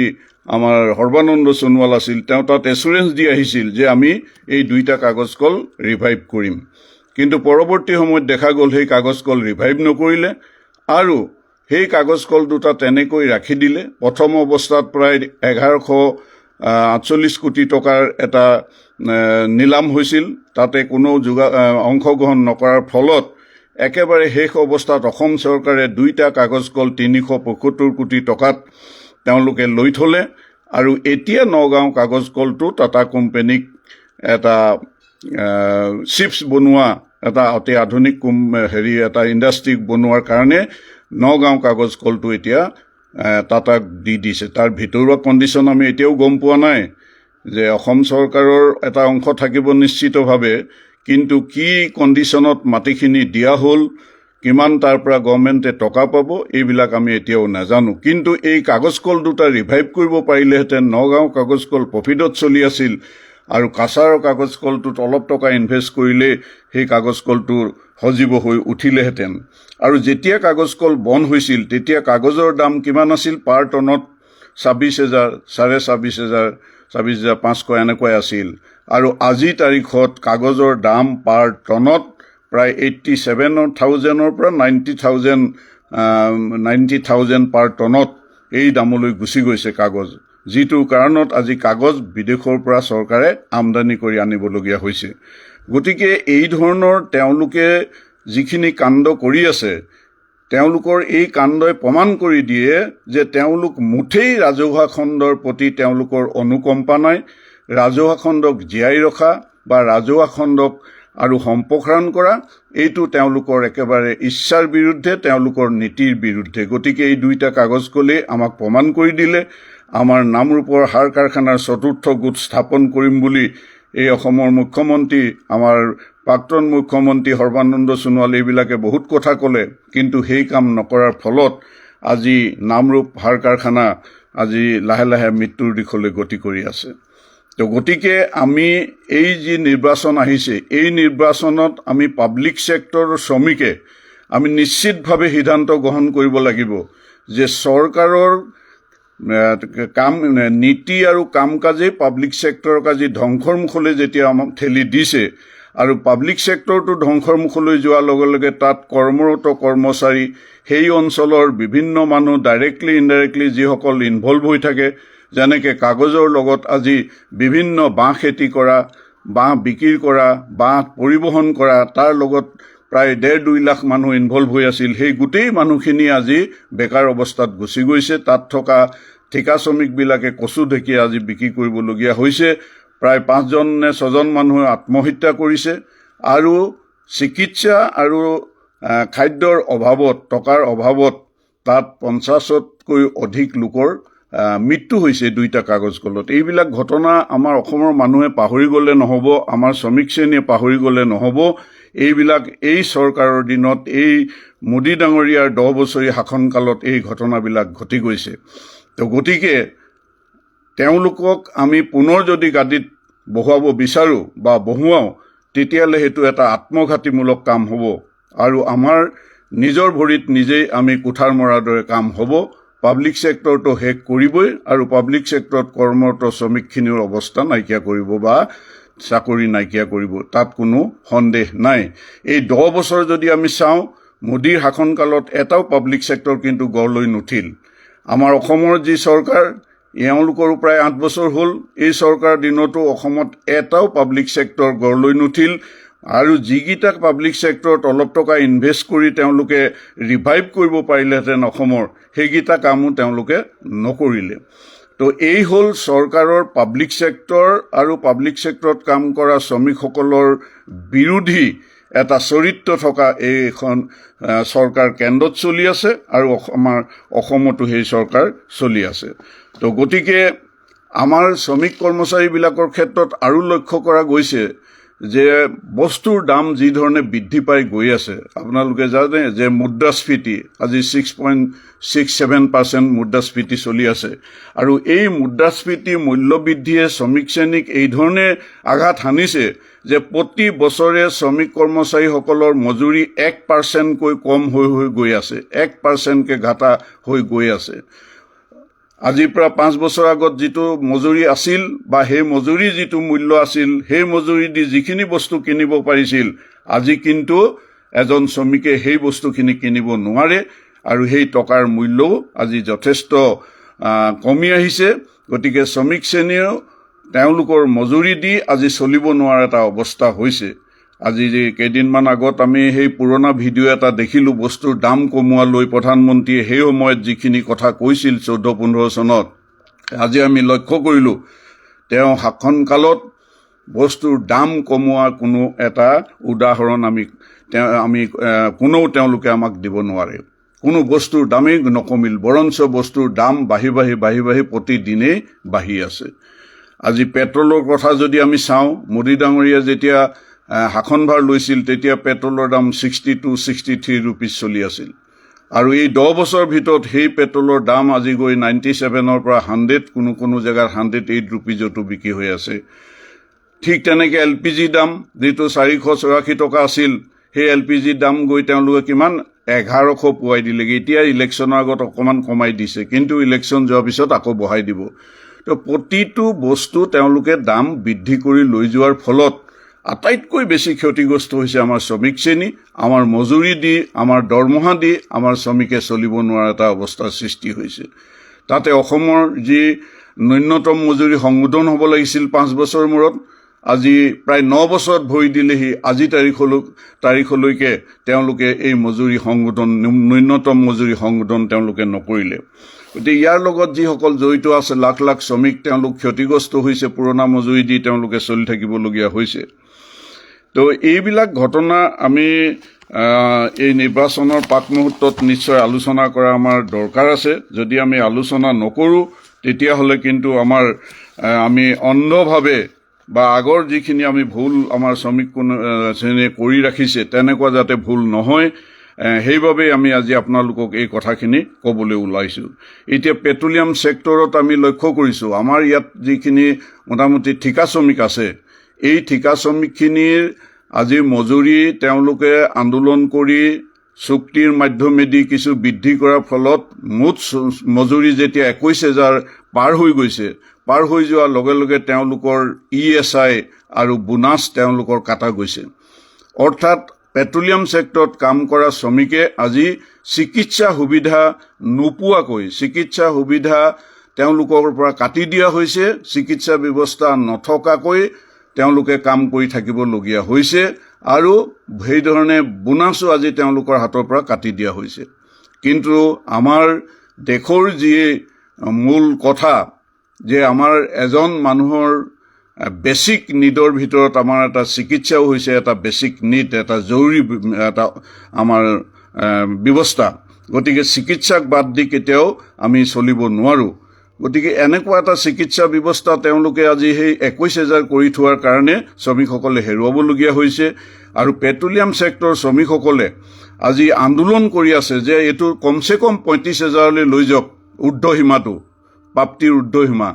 আমাৰ সৰ্বানন্দ সোণোৱাল আছিল। তেওঁ তাত এছুৰেঞ্চ দি আহিছিল যে আমি এই 2টা কাগজ কল ৰিভাইভ কৰিম। কিন্তু পৰৱৰ্তী সময়ত দেখা গ'ল সেই কাগজ কল ৰিভাইভ নকৰিলে আৰু সেই কাগজ কল 2টা তেনেকৈ ৰাখি দিলে। প্ৰথম অৱস্থাত প্ৰায় 1148 কোটি টকাৰ এটা নিলাম হৈছিল, তাতে কোনো অংশগ্ৰহণ নকৰাৰ ফলত একেবাৰে শেষ অৱস্থাত অসম চৰকাৰে 2টা কাগজ কল 375 কোটি টকাত তেওঁলোকে লৈ থলে আৰু এতিয়া নগাঁও কাগজ কলটো টাটা কোম্পানীক এটা চিপছ বনোৱা এটা অতি আধুনিক এটা ইণ্ডাষ্ট্ৰি বনোৱাৰ কাৰণে নগাঁও কাগজ কলটো এতিয়া টাটাক দি দিছে। তাৰ ভিতৰুৱা কণ্ডিশ্যন আমি এতিয়াও গম পোৱা নাই যে অসম চৰকাৰৰ এটা অংশ থাকিব নিশ্চিতভাৱে, কিন্তু কি কণ্ডিশ্যনত মাটিখিনি দিয়া হ'ল, কিমান তাৰ পৰা গভৰ্ণমেণ্টে টকা পাব, এইবিলাক আমি এতিয়াও নাজানো। কিন্তু এই কাগজ কল 2টা ৰিভাইভ কৰিব পাৰিলেহেঁতেন। নগাঁও কাগজ কল প্ৰফিটত চলি আছিল আৰু কাছাৰৰ কাগজ কলটোত অলপ টকা ইনভেষ্ট কৰিলে সেই কাগজ কলটো সজীৱ হৈ উঠিলেহেঁতেন। আৰু যেতিয়া কাগজ কল বন্ধ হৈছিল তেতিয়া কাগজৰ দাম কিমান আছিল? পাৰ টনত 26,000, 26,500, ২৬,৫০০ এনেকৈ আছিল আৰু আজি তাৰিখত কাগজৰ দাম পাৰ টনত প্ৰায় 87,000 পৰা 90,000 পাৰ টনত এই দামলৈ গুচি গৈছে কাগজ, যিটো কাৰণত আজি কাগজ বিদেশৰ পৰা চৰকাৰে আমদানি কৰি আনিবলগীয়া হৈছে। গতিকে এই ধৰণৰ তেওঁলোকে যিখিনি কাণ্ড কৰি আছে, তেওঁলোকৰ এই কাণ্ডই প্ৰমাণ কৰি দিয়ে যে তেওঁলোক মুঠেই ৰাজহুৱা খণ্ডৰ প্ৰতি তেওঁলোকৰ অনুকম্পা নাই। ৰাজহুৱা খণ্ডক জীয়াই ৰখা বা ৰাজহুৱা খণ্ডক আৰু সম্প্ৰসাৰণ কৰা এইটো তেওঁলোকৰ একেবাৰে ইচ্ছাৰ বিৰুদ্ধে, তেওঁলোকৰ নীতিৰ বিৰুদ্ধে। গতিকে এই দুইটা কাগজ কলেই আমাক প্ৰমাণ কৰি দিলে। আমাৰ নামৰূপৰ সাৰ কাৰখানাৰ চতুৰ্থ গোট স্থাপন কৰিম বুলি এই অসমৰ মুখ্যমন্ত্ৰী, আমাৰ প্ৰাক্তন মুখ্যমন্ত্ৰী সৰ্বানন্দ সোণোৱাল এইবিলাকে বহুত কথা ক'লে, কিন্তু সেই কাম নকৰাৰ ফলত আজি নামৰূপ সাৰ কাৰখানা আজি লাহে লাহে মৃত্যুৰ দিশলৈ গতি কৰি আছে। তো গতিকে আমি এই যি নিৰ্বাচন আহিছে, এই নিৰ্বাচনত আমি পাব্লিক ছেক্টৰৰ শ্ৰমিকে আমি নিশ্চিতভাৱে সিদ্ধান্ত গ্ৰহণ কৰিব লাগিব যে চৰকাৰৰ নীতি আৰু কাম কাজেই পাব্লিক ছেক্টৰক আজি ধ্বংসৰ মুখলৈ যেতিয়া আমাক ঠেলি দিছে, আৰু পাব্লিক ছেক্টৰটো ধ্বংসৰ মুখলৈ যোৱাৰ লগে লগে তাত কৰ্মৰত কৰ্মচাৰী, সেই অঞ্চলৰ বিভিন্ন মানুহ ডাইৰেক্টলি ইনডাইৰেক্টলি যিসকল ইনভলভ হৈ থাকে, যেনেকৈ কাগজৰ লগত আজি বিভিন্ন বাঁহ খেতি কৰা, বাঁহ বিক্ৰী কৰা, বাঁহ পৰিবহণ কৰা, তাৰ লগত প্ৰায় 1.5-2 লাখ মানুহ ইনভলভ হৈ আছিল। সেই গোটেই মানুহখিনি আজি বেকাৰ অৱস্থাত গুচি গৈছে। তাত থকা ঠিকা শ্ৰমিকবিলাকে কচু ঢেঁকীয়া আজি বিক্ৰী কৰিবলগীয়া হৈছে। প্ৰায় 5জন নে 6জন মানুহে আত্মহত্যা কৰিছে আৰু চিকিৎসা আৰু খাদ্যৰ অভাৱত, টকাৰ অভাৱত তাত 50তকৈ অধিক লোকৰ মৃত্যু হৈছে দুইটা কাগজ কলত। এইবিলাক ঘটনা আমাৰ অসমৰ মানুহে পাহৰি গ'লে নহ'ব, আমাৰ শ্ৰমিক শ্ৰেণীয়ে পাহৰি গ'লে নহ'ব। এইবিলাক এই চৰকাৰৰ দিনত, এই মোদী ডাঙৰীয়াৰ 10 বছৰীয়া শাসনকালত এই ঘটনাবিলাক ঘটি গৈছে। তো গতিকে তেওঁলোকক আমি পুনৰ যদি গাদীত বহুৱাব বিচাৰোঁ বা বহুৱাওঁ, তেতিয়াহ'লে সেইটো এটা আত্মঘাতীমূলক কাম হ'ব আৰু আমাৰ নিজৰ ভৰিত নিজেই আমি কুঠাৰ মৰাৰ দৰে কাম হ'ব। পাব্লিক ছেক্টৰটো শেষ কৰিবই আৰু পাব্লিক ছেক্টৰত কৰ্মৰত শ্ৰমিকখিনিৰ অৱস্থা নাইকিয়া কৰিব বা চাকৰি নাইকিয়া কৰিব, তাত কোনো সন্দেহ নাই। এই 10 বছৰ যদি আমি চাওঁ, মোদীৰ শাসনকালত এটাও পাব্লিক ছেক্টৰ কিন্তু গঢ় লৈ নুঠিল। আমাৰ অসমৰ যি চৰকাৰ, এওঁলোকৰো প্ৰায় 8 বছৰ হ'ল, এই চৰকাৰ দিনতো অসমত এটাও পাব্লিক ছেক্টৰ গঢ় লৈ নুঠিল। আৰু যিকেইটা পাব্লিক ছেক্টৰত অলপ টকা ইনভেষ্ট কৰি তেওঁলোকে ৰিভাইভ কৰিব পাৰিলেহেঁতেন অসমৰ, সেইকেইটা কামো তেওঁলোকে নকৰিলে। তো এই হ'ল চৰকাৰৰ পাব্লিক ছেক্টৰ আৰু পাব্লিক ছেক্টৰত কাম কৰা শ্ৰমিকসকলৰ বিৰোধী এটা চৰিত্ৰ থকা এইখন চৰকাৰ কেন্দ্ৰত চলি আছে আৰু আমাৰ অসমতো সেই চৰকাৰ চলি আছে। তো গতিকে আমাৰ শ্ৰমিক কৰ্মচাৰীবিলাকৰ ক্ষেত্ৰত আৰু লক্ষ্য কৰা গৈছে যে বস্তুৰ দাম যি ধৰণে বৃদ্ধি পাই গৈ আছে, আপোনালোকে জানে যে মুদ্ৰাস্ফীতি আজি 6.67% মুদ্ৰাস্ফীতি চলি আছে। আৰু এই মুদ্ৰাস্ফীতি মূল্যবৃদ্ধিয়ে শ্ৰমিক শ্ৰেণীক এই ধৰণে আঘাত হানিছে যে প্ৰতি বছৰে শ্ৰমিক কৰ্মচাৰীসকলৰ মজুৰি 1%কৈ কম হৈ গৈ আছে, 1%কৈ ঘাটা হৈ গৈ আছে। আজিৰ পৰা 5 বছৰ আগত যিটো মজুৰি আছিল বা সেই মজুৰি যিটো মূল্য আছিল, সেই মজুৰি দি যিখিনি বস্তু কিনিব পাৰিছিল, আজি কিন্তু এজন শ্ৰমিকে সেই বস্তুখিনি কিনিব নোৱাৰে আৰু সেই টকাৰ মূল্যও আজি যথেষ্ট কমি আহিছে। গতিকে শ্ৰমিক শ্ৰেণীয়েও তেওঁলোকৰ মজুৰি দি আজি চলিব নোৱাৰা এটা অৱস্থা হৈছে। আজি যে কেইদিনমান আগত আমি সেই পুৰণা ভিডিঅ' এটা দেখিলোঁ, বস্তুৰ দাম কমোৱালৈ প্ৰধানমন্ত্ৰীয়ে সেই সময়ত যিখিনি কথা কৈছিল 14-15 চনত, আজি আমি লক্ষ্য কৰিলোঁ তেওঁ শাসনকালত বস্তুৰ দাম কমোৱাৰ কোনো এটা উদাহৰণ তেওঁলোকে আমাক দিব নোৱাৰে। কোনো বস্তুৰ দামেই নকমিল, বৰঞ্চ বস্তুৰ দাম বাঢ়ি প্ৰতিদিনেই বাঢ়ি আছে। আজি পেট্ৰলৰ কথা যদি আমি চাওঁ, মোদী ডাঙৰীয়া যেতিয়া শাসনভাৰ লৈছিল তেতিয়া পেট্ৰলৰ দাম 62-63 ৰুপিজ চলি আছিল আৰু এই 10 বছৰৰ ভিতৰত সেই পেট্ৰলৰ দাম আজি গৈ 97ৰ পৰা 100, কোনো জেগাত 108 ৰুপিজতো বিক্ৰী হৈ আছে। ঠিক তেনেকৈ LPG দাম যিটো 484 টকা আছিল, সেই LPG দাম গৈ তেওঁলোকে কিমান 1100 পোৱাই দিলেগৈ। এতিয়া ইলেকশ্যনৰ আগত অকণমান কমাই দিছে, কিন্তু ইলেকশ্যন যোৱাৰ পিছত আকৌ বঢ়াই দিব। তো প্ৰতিটো বস্তু তেওঁলোকে দাম বৃদ্ধি কৰি লৈ যোৱাৰ ফলত আটাইতকৈ বেছি ক্ষতিগ্ৰস্ত হৈছে আমাৰ শ্ৰমিক শ্ৰেণী, আমাৰ মজুৰি দি, আমাৰ দৰমহা দি আমাৰ শ্ৰমিকে চলিব নোৱাৰা এটা অৱস্থাৰ সৃষ্টি হৈছে। তাতে অসমৰ যি ন্যূনতম মজুৰি সংশোধন হ'ব লাগিছিল 5 বছৰ মূৰত, আজি প্ৰায় 9 বছৰত ভৰি দিলেহি আজি তাৰিখলৈকে তেওঁলোকে এই মজুৰি সংশোধন, ন্যূনতম মজুৰি সংশোধন তেওঁলোকে নকৰিলে। গতিকে ইয়াৰ লগত যিসকল জড়িত আছে, লাখ লাখ শ্ৰমিক তেওঁলোক ক্ষতিগ্ৰস্ত হৈছে, পুৰণা মজুৰি দি তেওঁলোকে চলি থাকিবলগীয়া হৈছে। তো এইবিলাক ঘটনা আমি এই নিৰ্বাচনৰ পাক মুহূৰ্তত নিশ্চয় আলোচনা কৰা আমাৰ দৰকাৰ আছে। যদি আমি আলোচনা নকৰোঁ তেতিয়াহ'লে কিন্তু আমি অন্ধভাৱে বা আগৰ যিখিনি আমি ভুল আমাৰ শ্ৰমিক শ্ৰেণীয়ে কৰি ৰাখিছে তেনেকুৱা যাতে ভুল নহয়, সেইবাবেই আমি আজি আপোনালোকক এই কথাখিনি ক'বলৈ ওলাইছোঁ। এতিয়া পেট্ৰলিয়াম ছেক্টৰত আমি লক্ষ্য কৰিছোঁ, আমাৰ ইয়াত যিখিনি মোটামুটি ঠিকা শ্ৰমিক আছে, এই ঠিকা শ্ৰমিকখিনিৰ আজি মজুৰি তেওঁলোকে আন্দোলন কৰি চুক্তিৰ মাধ্যমেদি কিছু বৃদ্ধি কৰাৰ ফলত মুঠ মজুৰি যেতিয়া 21,000 পাৰ হৈ গৈছে, পাৰ হৈ যোৱাৰ লগে লগে তেওঁলোকৰ ESI আৰু বোনাছ তেওঁলোকৰ কাটা গৈছে। অৰ্থাৎ পেট্ৰলিয়াম ছেক্টৰত কাম কৰা শ্ৰমিকে আজি চিকিৎসা সুবিধা নোপোৱাকৈ, চিকিৎসা সুবিধা তেওঁলোকৰ পৰা কাটি দিয়া হৈছে, চিকিৎসা ব্যৱস্থা নথকাকৈ তেওঁলোকে কাম কৰি থাকিবলগীয়া হৈছে আৰু সেইধৰণে বোনাছো আজি তেওঁলোকৰ হাতৰ পৰা কাটি দিয়া হৈছে। কিন্তু আমাৰ দেশৰ যি মূল কথা যে আমাৰ এজন মানুহৰ বেছিক নিডৰ ভিতৰত আমাৰ এটা চিকিৎসাও হৈছে এটা বেছিক নিড, এটা জৰুৰী এটা আমাৰ ব্যৱস্থা। গতিকে চিকিৎসাক বাদ দি কেতিয়াও আমি চলিব নোৱাৰোঁ। গতিকে এনেকুৱা এটা চিকিৎসা ব্যৱস্থা তেওঁলোকে আজি সেই 21,000 কৰি থোৱাৰ কাৰণে শ্ৰমিকসকলে হেৰুৱাবলগীয়া হৈছে। আৰু পেট্ৰলিয়াম ছেক্টৰ শ্ৰমিকসকলে আজি আন্দোলন কৰি আছে যে এইটো কমচে কম 35,000লৈ লৈ যাওক ঊৰ্ধ্বসীমাটো, প্ৰাপ্তিৰ ঊৰ্ধ্বসীমা।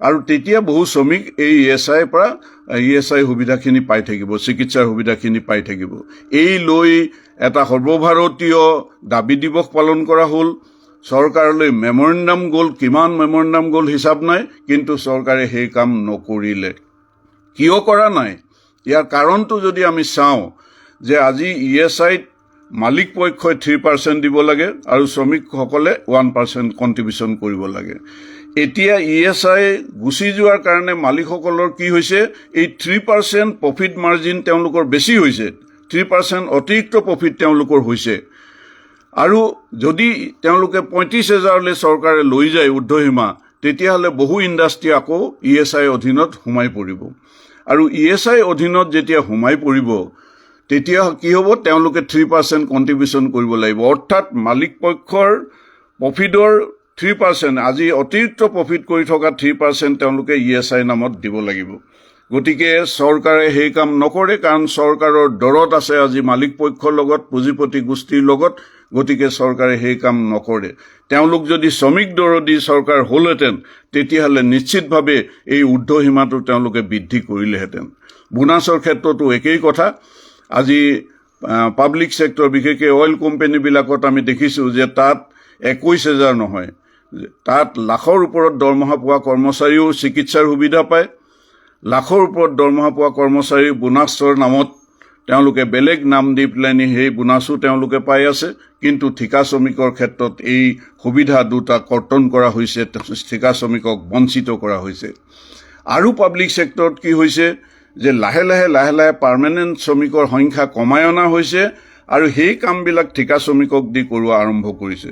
আৰু তেতিয়া বহু শ্ৰমিক এই ESI সুবিধাখিনি পাই থাকিব, চিকিৎসাৰ সুবিধাখিনি পাই থাকিব। এই লৈ এটা সৰ্বভাৰতীয় দাবী দিৱস পালন কৰা হ'ল। চৰকাৰলৈ মেমৰেণ্ডাম গ'ল, কিমান মেমৰেণ্ডাম গ'ল হিচাপ নাই, কিন্তু চৰকাৰে সেই কাম নকৰিলে। কিয় কৰা নাই? ইয়াৰ কাৰণটো যদি আমি চাওঁ যে আজি ESIত মালিক পক্ষই 3% দিব লাগে আৰু শ্ৰমিকসকলে 1% কণ্ট্ৰিবিউশ্যন কৰিব লাগে। এতিয়া ESI গুচি যোৱাৰ কাৰণে মালিকসকলৰ কি হৈছে, এই 3% প্ৰফিট মাৰ্জিন তেওঁলোকৰ বেছি হৈছে, 3% অতিৰিক্ত প্ৰফিট তেওঁলোকৰ হৈছে। আৰু যদি তেওঁলোকে 35,000লৈ চৰকাৰে লৈ যায় ঊৰ্ধ্বসীমা, তেতিয়াহ'লে বহু ইণ্ডাষ্ট্ৰী আকৌ ESI অধীনত সোমাই পৰিব। আৰু ESI অধীনত যেতিয়া সোমাই পৰিব তেতিয়া কি হ'ব, তেওঁলোকে 3% কণ্ট্ৰিবিউশ্যন কৰিব লাগিব। অৰ্থাৎ মালিক পক্ষৰ প্ৰফিটৰ 3%, আজি অতিৰিক্ত প্ৰফিট কৰি থকা 3% তেওঁলোকে ESI নামত দিব লাগিব। গতিকে চৰকাৰে সেই কাম নকৰে, কাৰণ চৰকাৰৰ দৰত আছে আজি মালিক পক্ষৰ লগত, পুঁজিপতি গোষ্ঠীৰ লগত। গতিকে চৰকাৰে সেই কাম নকৰে। তেওঁলোক যদি শ্ৰমিক দৰদী চৰকাৰ হ'লহেঁতেন তেতিয়াহ'লে নিশ্চিতভাৱে এই ঊৰ্ধ্বসীমাটো তেওঁলোকে বৃদ্ধি কৰিলেহেঁতেন। বোনাছৰ ক্ষেত্ৰতো একেই কথা। আজি পাব্লিক ছেক্টৰ, বিশেষকৈ অইল কোম্পানীবিলাকত আমি দেখিছোঁ যে তাত 21,000 নহয়, তাত লাখৰ ওপৰত দৰমহা পোৱা কৰ্মচাৰীও চিকিৎসাৰ সুবিধা পায়। লাখৰ ওপৰত দৰমহা পোৱা কৰ্মচাৰী বোনাছৰ নামত তেওঁলোকে বেলেগ নাম দি পেলাইনি সেই বোনাছো তেওঁলোকে পাই আছে। কিন্তু ঠিকা শ্ৰমিকৰ ক্ষেত্ৰত এই সুবিধা দুটা কৰ্তন কৰা হৈছে, ঠিকা শ্ৰমিকক বঞ্চিত কৰা হৈছে। আৰু পাব্লিক ছেক্টৰত কি হৈছে যে লাহে লাহে পাৰ্মানেণ্ট শ্ৰমিকৰ সংখ্যা কমাই অনা হৈছে আৰু সেই কামবিলাক ঠিকা শ্ৰমিকক দি কৰোৱা আৰম্ভ কৰিছে।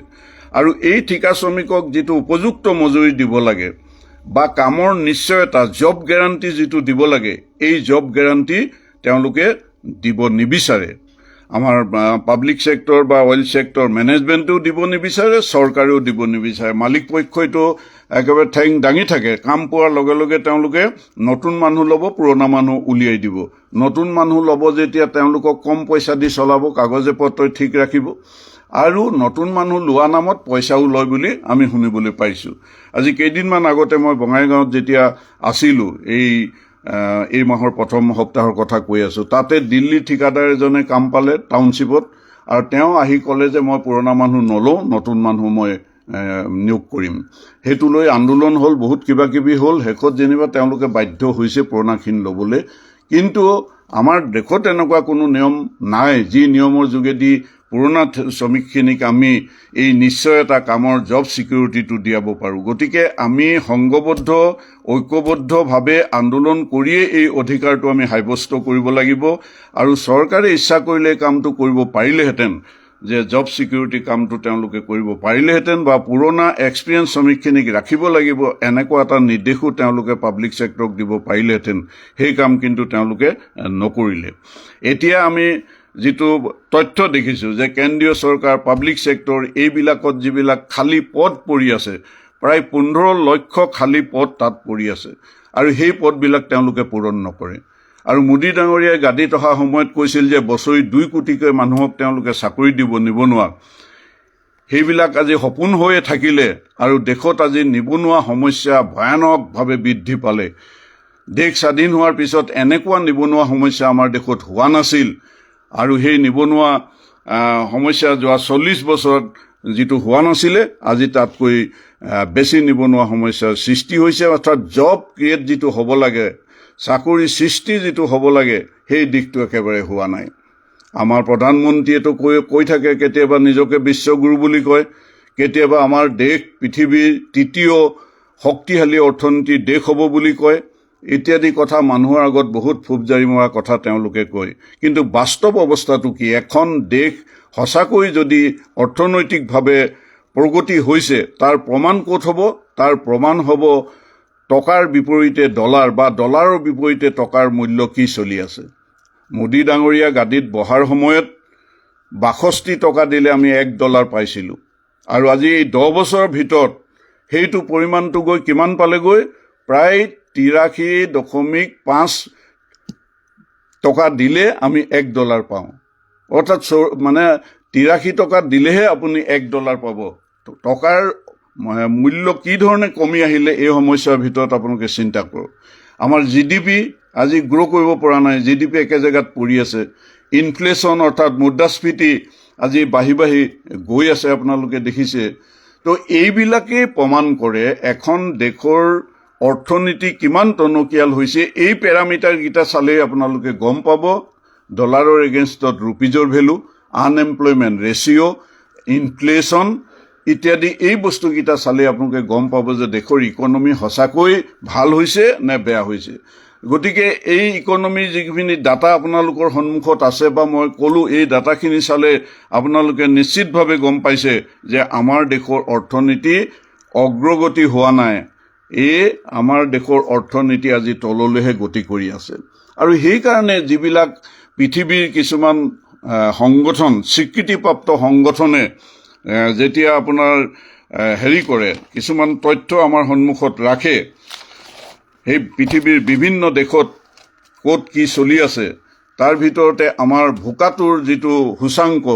আৰু এই ঠিকা শ্ৰমিকক যিটো উপযুক্ত মজুৰি দিব লাগে বা কামৰ নিশ্চয়তা, জব গেৰাণ্টি যিটো দিব লাগে, এই জব গেৰাণ্টি তেওঁলোকে দিব নিবিচাৰে। আমাৰ পাব্লিক ছেক্টৰ বা অইল ছেক্টৰ মেনেজমেণ্টেও দিব নিবিচাৰে, চৰকাৰেও দিব নিবিচাৰে। মালিক পক্ষইতো একেবাৰে ঠেং দাঙি থাকে। কাম পোৱাৰ লগে লগে তেওঁলোকে নতুন মানুহ ল'ব, পুৰণা মানুহ উলিয়াই দিব। নতুন মানুহ ল'ব যেতিয়া তেওঁলোকক কম পইচা দি চলাব, কাগজে পত্ৰই ঠিক ৰাখিব। আৰু নতুন মানুহ লোৱা নামত পইচাও লয় বুলি আমি শুনিবলৈ পাইছোঁ। আজি কেইদিনমান আগতে মই বঙাইগাঁৱত যেতিয়া আছিলোঁ, এই মাহৰ প্ৰথম সপ্তাহৰ কথা কৈ আছোঁ, তাতে দিল্লী ঠিকাদাৰ এজনে কাম পালে টাউনশ্বিপত, আৰু তেওঁ আহি ক'লে যে মই পুৰণা মানুহ নলওঁ, নতুন মানুহ মই নিয়োগ কৰিম। সেইটো লৈ আন্দোলন হ'ল, বহুত কিবা কিবি হ'ল, শেষত যেনিবা তেওঁলোকে বাধ্য হৈছে পুৰণাখিনি ল'বলৈ। কিন্তু আমাৰ দেশত এনেকুৱা কোনো নিয়ম নাই যি নিয়মৰ যোগেদি পুৰণা শ্ৰমিকখিনিক আমি এই নিশ্চয় এটা কামৰ জব ছিকিউৰিটিটো দিয়াব পাৰোঁ। গতিকে আমি সংঘবদ্ধ ঐক্যবদ্ধভাৱে আন্দোলন কৰিয়ে এই অধিকাৰটো আমি সাব্যস্ত কৰিব লাগিব। আৰু চৰকাৰে ইচ্ছা কৰিলে কামটো কৰিব পাৰিলেহেঁতেন, যে জব ছিকিউৰিটি কামটো তেওঁলোকে কৰিব পাৰিলেহেঁতেন, বা পুৰণা এক্সপিৰিয়েঞ্চ শ্ৰমিকখিনিক ৰাখিব লাগিব এনেকুৱা এটা নিৰ্দেশো তেওঁলোকে পাব্লিক ছেক্টৰক দিব পাৰিলেহেঁতেন। সেই কাম কিন্তু তেওঁলোকে নকৰিলে। এতিয়া আমি যিটো তথ্য দেখিছোঁ যে কেন্দ্ৰীয় চৰকাৰ, পাব্লিক ছেক্টৰ এইবিলাকত যিবিলাক খালী পদ পৰি আছে, প্ৰায় 15 লক্ষ খালী পদ তাত পৰি আছে, আৰু সেই পদবিলাক তেওঁলোকে পূৰণ নকৰে। আৰু মোদী ডাঙৰীয়াই গাদীত অহা সময়ত কৈছিল যে বছৰি 2 কোটিকৈ মানুহক তেওঁলোকে চাকৰি দিব, নিবনুৱা। সেইবিলাক আজি সপোন হৈয়ে থাকিলে, আৰু দেশত আজি নিবনুৱা সমস্যা ভয়ানকভাৱে বৃদ্ধি পালে। দেশ স্বাধীন হোৱাৰ পিছত এনেকুৱা নিবনুৱা সমস্যা আমাৰ দেশত হোৱা নাছিল, আৰু সেই নিবনুৱা সমস্যা যোৱা 40 বছৰত যিটো হোৱা নাছিলে, আজি তাতকৈ বেছি নিবনুৱা সমস্যাৰ সৃষ্টি হৈছে। অৰ্থাৎ জব ক্ৰিয়েট যিটো হ'ব লাগে, চাকৰি সৃষ্টি যিটো হ'ব লাগে, সেই দিশটো একেবাৰে হোৱা নাই। আমাৰ প্ৰধানমন্ত্ৰীয়েতো কৈ থাকে, কেতিয়াবা নিজকে বিশ্বগুৰু বুলি কয়, কেতিয়াবা আমাৰ দেশ পৃথিৱীৰ 3য় শক্তিশালী অৰ্থনীতিৰ দেশ হ'ব বুলি কয়, ইত্যাদি কথা মানুহৰ আগত বহুত ফুপজাৰি মৰা কথা তেওঁলোকে কয়। কিন্তু বাস্তৱ অৱস্থাটো কি? এখন দেশ সঁচাকৈ যদি অৰ্থনৈতিকভাৱে প্ৰগতি হৈছে, তাৰ প্ৰমাণ ক'ত হ'ব? তাৰ প্ৰমাণ হ'ব টকাৰ বিপৰীতে ডলাৰ, বা ডলাৰৰ বিপৰীতে টকাৰ মূল্য কি চলি আছে। মোদী ডাঙৰীয়া গাদীত বহাৰ সময়ত 62 টকা দিলে আমি $1 পাইছিলোঁ, আৰু আজি 10 বছৰৰ ভিতৰত সেইটো পৰিমাণটো গৈ কিমান পালেগৈ? প্ৰায় 83.5 টকা দিলে আমি $1 পাওঁ। অৰ্থাৎ মানে 83 টকা দিলেহে আপুনি $1 পাব। টকাৰ মূল্য কি ধৰণে কমি আহিলে এই সমস্যাৰ ভিতৰত আপোনালোকে চিন্তা কৰক। আমাৰ GDP আজি গ্ৰ' কৰিব পৰা নাই, GDP একে জেগাত পৰি আছে। ইনফ্লেশ্যন অৰ্থাৎ মুদ্ৰাস্ফীতি আজি বাঢ়ি বাঢ়ি গৈ আছে, আপোনালোকে দেখিছে। তো এইবিলাকেই প্ৰমাণ কৰে এখন দেশৰ অৰ্থনীতি কিমান টনকিয়াল হৈছে। এই পেৰামিটাৰকেইটা চালেই আপোনালোকে গম পাব। ডলাৰৰ এগেইনষ্টত ৰুপিজৰ ভেলু, আনএমপ্লয়মেণ্ট ৰেচিঅ', ইনফ্লেশ্যন ইত্যাদি এই বস্তুকেইটা চালে আপোনালোকে গম পাব যে দেশৰ ইকনমি সঁচাকৈ ভাল হৈছে নে বেয়া হৈছে। গতিকে এই ইকনমিৰ যিখিনি ডাটা আপোনালোকৰ সন্মুখত আছে, বা মই ক'লোঁ, এই ডাটাখিনি চালে আপোনালোকে নিশ্চিতভাৱে গম পাইছে যে আমাৰ দেশৰ অৰ্থনীতি অগ্ৰগতি হোৱা নাই। আমাৰ দেশৰ অৰ্থনীতি আজি তললৈহে গতি কৰি আছে। আৰু সেইকাৰণে যিবিলাক পৃথিৱীৰ কিছুমান সংগঠন, স্বীকৃতিপ্ৰাপ্ত সংগঠনে যেতিয়া আপোনাৰ কৰে, কিছুমান তথ্য আমাৰ সন্মুখত ৰাখে, সেই পৃথিৱীৰ বিভিন্ন দেশত ক'ত কি চলি আছে, তাৰ ভিতৰতে আমাৰ ভোকাতুৰ যিটো সূচাংক,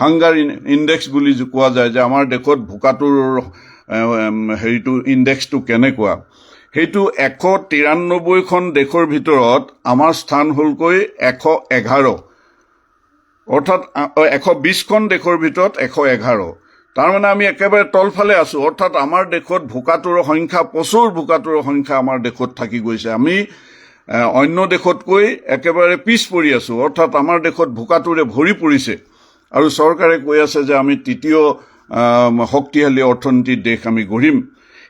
হাংগাৰ ইণ্ডেক্স বুলি কোৱা যায়, যে আমাৰ দেশত ভোকাতুৰ ইণ্ডেক্সটো কেনেকুৱা, সেইটো 193খন দেশৰ ভিতৰত আমাৰ স্থান হ'লগৈ 111। অৰ্থাৎ 120খন দেশৰ ভিতৰত 111। তাৰমানে আমি একেবাৰে তলফালে আছোঁ। অৰ্থাৎ আমাৰ দেশত ভোকাতুৰৰ সংখ্যা, প্ৰচুৰ ভোকাতুৰৰ সংখ্যা আমাৰ দেশত থাকি গৈছে। আমি অন্য দেশতকৈ একেবাৰে পিছ পৰি আছোঁ। অৰ্থাৎ আমাৰ দেশত ভোকাতুৰে ভৰি পৰিছে, আৰু চৰকাৰে কৈ আছে যে আমি 3য় শক্তিশালী অৰ্থনীতিৰ দেশ আমি গঢ়িম।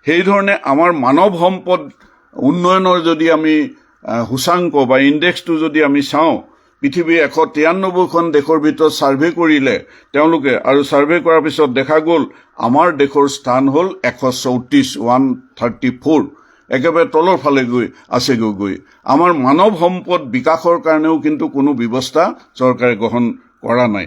সেইধৰণে আমাৰ মানৱ সম্পদ উন্নয়নৰ যদি আমি সূচাংক বা ইণ্ডেক্সটো যদি আমি চাওঁ, পৃথিৱীৰ 193খন দেশৰ ভিতৰত ছাৰ্ভে কৰিলে তেওঁলোকে, আৰু ছাৰ্ভে কৰাৰ পিছত দেখা গ'ল আমাৰ দেশৰ স্থান হ'ল 134, একেবাৰে তলৰ ফালে গৈ আছেগৈ। আমাৰ মানৱ সম্পদ বিকাশৰ কাৰণেও কিন্তু কোনো ব্যৱস্থা চৰকাৰে গ্ৰহণ কৰা নাই।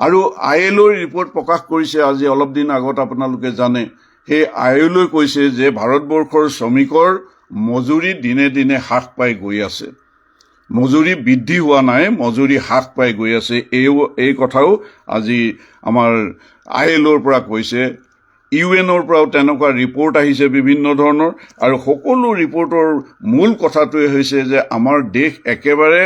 আৰু ILOৰ ৰিপৰ্ট প্ৰকাশ কৰিছে আজি অলপ দিন আগত, আপোনালোকে জানে। সেই ILOই কৈছে যে ভাৰতবৰ্ষৰ শ্ৰমিকৰ মজুৰি দিনে দিনে হ্ৰাস পাই গৈ আছে। মজুৰি বৃদ্ধি হোৱা নাই, মজুৰি হ্ৰাস পাই গৈ আছে। এই কথাও আজি আমাৰ ILOৰ পৰা কৈছে। UNৰ পৰাও তেনেকুৱা ৰিপৰ্ট আহিছে বিভিন্ন ধৰণৰ, আৰু সকলো ৰিপৰ্টৰ মূল কথাটোৱে হৈছে যে আমাৰ দেশ একেবাৰে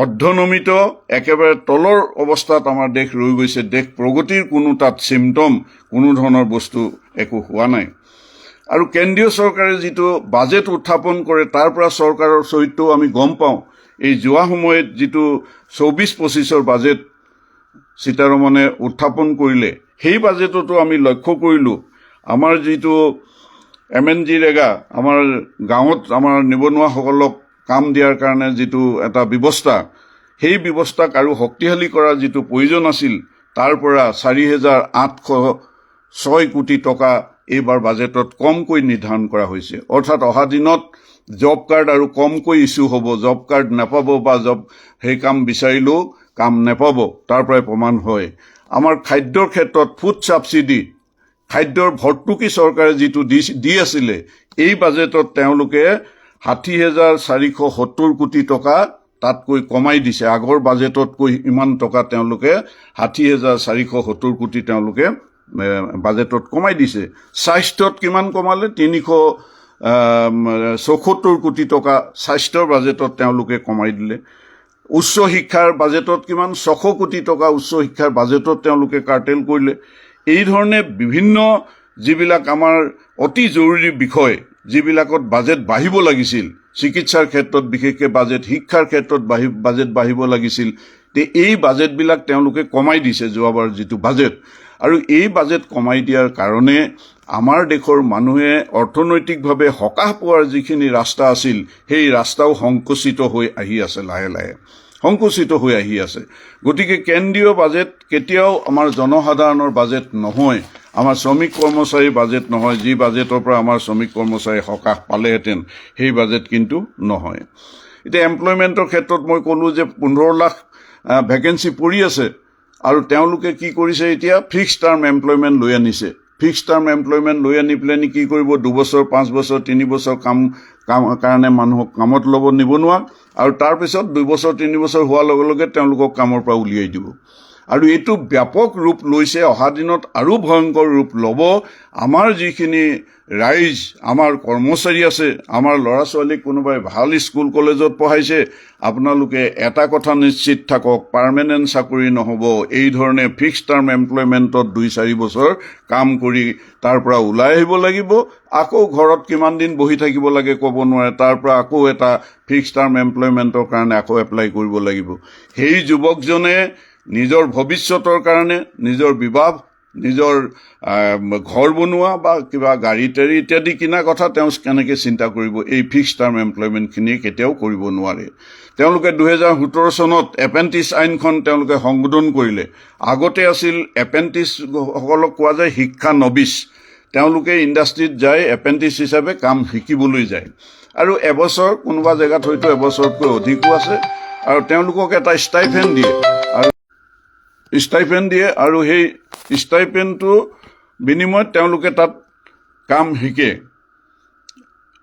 অৰ্ধনমিত একেবাৰে তলৰ অৱস্থাত আমাৰ দেশ ৰৈ গৈছে। দেশ প্ৰগতিৰ কোনো তাত চিমটম, কোনো ধৰণৰ বস্তু একো হোৱা নাই। আৰু কেন্দ্ৰীয় চৰকাৰে যিটো বাজেট উত্থাপন কৰে তাৰ পৰা চৰকাৰৰ চৰিত্ৰও আমি গম পাওঁ। এই যোৱা সময়ত যিটো 24-25 বাজেট সীতাৰমণে উত্থাপন কৰিলে, সেই বাজেটতো আমি লক্ষ্য কৰিলোঁ আমাৰ যিটো MNGৰেগা, আমাৰ গাঁৱত আমাৰ নিবনুৱাসকলক কাম দিয়াৰ কাৰণে যিটো এটা ব্যৱস্থা, সেই ব্যৱস্থাক আৰু শক্তিশালী কৰাৰ যিটো প্ৰয়োজন আছিল, তাৰ পৰা 4,806 কোটি টকা এইবাৰ বাজেটত কমকৈ নিৰ্ধাৰণ কৰা হৈছে। অৰ্থাৎ অহা দিনত জব কাৰ্ড আৰু কমকৈ ইছ্যু হ'ব, জব কাৰ্ড নাপাব বা সেই কাম বিচাৰিলেও কাম নাপাব, তাৰ পৰাই প্ৰমাণ হয়। আমাৰ খাদ্যৰ ক্ষেত্ৰত ফুড ছাবচিডি, খাদ্যৰ ভৰ্তুকি চৰকাৰে যিটো দি আছিলে, এই বাজেটত তেওঁলোকে 60,470 কোটি টকা তাতকৈ কমাই দিছে। আগৰ বাজেটতকৈ ইমান টকা তেওঁলোকে 60,470 কোটি তেওঁলোকে বাজেটত কমাই দিছে। স্বাস্থ্যত কিমান কমালে? 374 কোটি টকা স্বাস্থ্যৰ বাজেটত তেওঁলোকে কমাই দিলে। উচ্চ শিক্ষাৰ বাজেটত কিমান? 600 কোটি টকা উচ্চ শিক্ষাৰ বাজেটত তেওঁলোকে কাৰ্টেল কৰিলে। এই ধৰণে বিভিন্ন যিবিলাক আমাৰ অতি জৰুৰী বিষয়, যিবিলাকত বাজেট বাঢ়িব লাগিছিল, চিকিৎসাৰ ক্ষেত্ৰত বিশেষকৈ বাজেট, শিক্ষাৰ ক্ষেত্ৰত বাজেট বাঢ়িব লাগিছিল, এই বাজেটবিলাক তেওঁলোকে কমাই দিছে যোৱাবাৰ যিটো বাজেট। আৰু এই বাজেট কমাই দিয়াৰ কাৰণে আমাৰ দেশৰ মানুহে অৰ্থনৈতিকভাৱে সকাহ পোৱাৰ যিখিনি ৰাস্তা আছিল, সেই ৰাস্তাও সংকুচিত হৈ আহি আছে, লাহে লাহে সংকুচিত হৈ আহি আছে। গতিকে কেন্দ্ৰীয় বাজেট কেতিয়াও আমাৰ জনসাধাৰণৰ বাজেট নহয়, আমাৰ শ্ৰমিক কৰ্মচাৰীৰ বাজেট নহয়। যি বাজেটৰ পৰা আমাৰ শ্ৰমিক কৰ্মচাৰী সকাহ পালেহেঁতেন, সেই বাজেট কিন্তু নহয়। এতিয়া এমপ্লয়মেণ্টৰ ক্ষেত্ৰত মই ক'লোঁ যে 15 লাখ ভেকেঞ্চি পৰি আছে, আৰু তেওঁলোকে কি কৰিছে, এতিয়া ফিক্সড টাৰ্ম এমপ্লয়মেণ্ট লৈ আনিছে। ফিক্সড টাৰ্ম এমপ্লয়মেণ্ট লৈ আনি পেলাই কি কৰিব, 2 বছৰ 5 বছৰ 3 বছৰ কাম কাৰণে মানুহক কামত ল'ব নিবনুৱা, আৰু তাৰপিছত 2 বছৰ 3 বছৰ হোৱাৰ লগে লগে তেওঁলোকক কামৰ পৰা উলিয়াই দিব। আৰু এইটো ব্যাপক ৰূপ লৈছে, অহা দিনত আৰু ভয়ংকৰ ৰূপ ল'ব। আমাৰ যিখিনি ৰাইজ, আমাৰ কৰ্মচাৰী আছে, আমাৰ ল'ৰা ছোৱালীক কোনোবাই ভাল স্কুল কলেজত পঢ়াইছে, আপোনালোকে এটা কথা নিশ্চিত থাকক, পাৰ্মানেণ্ট চাকৰি নহ'ব। এই ধৰণে ফিক্সড টাৰ্ম এমপ্লয়মেণ্টত 2-4 বছৰ কাম কৰি তাৰ পৰা ওলাই আহিব লাগিব, আকৌ ঘৰত কিমান দিন বহি থাকিব লাগে ক'ব নোৱাৰে, তাৰ পৰা আকৌ এটা ফিক্সড টাৰ্ম এমপ্লয়মেণ্টৰ কাৰণে আকৌ এপ্লাই কৰিব লাগিব। সেই যুৱকজনে নিজৰ ভৱিষ্যতৰ কাৰণে, নিজৰ বিবাহ, নিজৰ ঘৰ বনোৱা বা কিবা গাড়ী টাড়ী ইত্যাদি কিনা কথা তেওঁ কেনেকৈ চিন্তা কৰিব? এই ফিক্সড টাৰ্ম এমপ্লয়মেণ্টখিনিয়ে কেতিয়াও কৰিব নোৱাৰে। তেওঁলোকে 2017 চনত এপেণ্টিছ আইনখন তেওঁলোকে সংশোধন কৰিলে। আগতে আছিল এপেণ্টিছসকলক কোৱা যায় শিক্ষানবিছ। তেওঁলোকে ইণ্ডাষ্ট্ৰীত যায়, এপেণ্টিছ হিচাপে কাম শিকিবলৈ যায়, আৰু এবছৰ, কোনোবা জেগাত হয়তো এবছৰতকৈ অধিকো আছে, আৰু তেওঁলোকক এটা ষ্টাইপেণ্ড দিয়ে, আৰু সেই ষ্টাইপেণ্ডটোৰ বিনিময়ত তেওঁলোকে তাত কাম শিকে।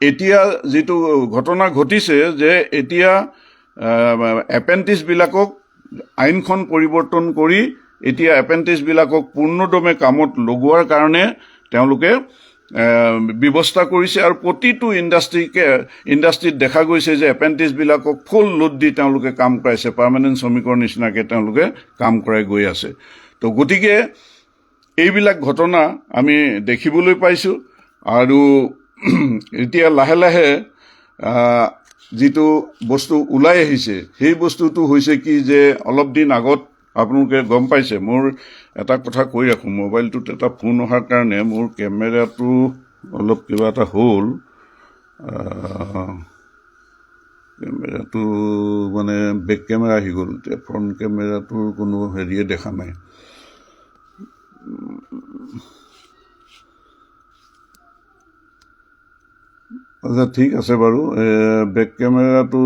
এতিয়া যিটো ঘটনা ঘটিছে যে এতিয়া এপেণ্টিছবিলাকক আইনখন পৰিৱৰ্তন কৰি এতিয়া এপেণ্টিছবিলাকক পূৰ্ণদমে কামত লগোৱাৰ কাৰণে তেওঁলোকে ব্যৱস্থা কৰিছে। আৰু প্ৰতিটো ইণ্ডাষ্ট্ৰীত দেখা গৈছে যে এপেণ্টিছবিলাকক ফুল লোড দি তেওঁলোকে কাম কৰাইছে, পাৰ্মানেণ্ট শ্ৰমিকৰ নিচিনাকৈ তেওঁলোকে কাম কৰাই গৈ আছে। তো গতিকে এইবিলাক ঘটনা আমি দেখিবলৈ পাইছোঁ। আৰু এতিয়া লাহে লাহে যিটো বস্তু ওলাই আহিছে, সেই বস্তুটো হৈছে কি, যে অলপ দিন আগত আপোনালোকে গম পাইছে, মোৰ এটা কথা কৈ ৰাখোঁ, মোবাইলটোত এটা ফোন অহাৰ কাৰণে মোৰ কেমেৰাটো অলপ কিবা এটা হ'ল, কেমেৰাটো মানে বেক কেমেৰা আহি গ'ল, এতিয়া ফ্ৰণ্ট কেমেৰাটোৰ কোনো হেৰিয়ে দেখা নাই। আচ্ছা, ঠিক আছে বাৰু, বেক কেমেৰাটো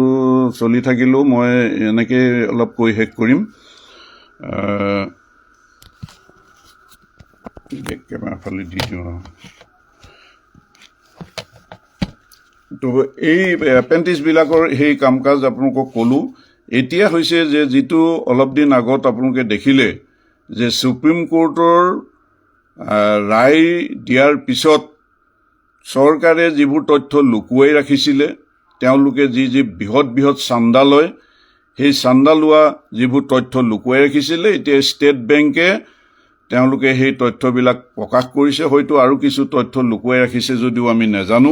চলি থাকিলেও মই এনেকৈ অলপ কৈ শেষ কৰিম। বেক কেমেৰা ফালে দি দিওঁ। তো এই এপেণ্টিছবিলাকৰ সেই কাম কাজ আপোনালোকক ক'লোঁ। এতিয়া হৈছে যে যিটো অলপ দিন আগত আপোনালোকে দেখিলে যে সুপ্ৰিম কোৰ্টৰ ৰায় দিয়াৰ পিছত চৰকাৰে যিবোৰ তথ্য লুকুৱাই ৰাখিছিলে, তেওঁলোকে যি বৃহৎ চান্দা লয়, সেই চান্দা লোৱা যিবোৰ তথ্য লুকুৱাই ৰাখিছিলে, এতিয়া ষ্টেট বেংকে তেওঁলোকে সেই তথ্যবিলাক প্ৰকাশ কৰিছে। হয়তো আৰু কিছু তথ্য লুকুৱাই ৰাখিছে যদিও আমি নাজানো।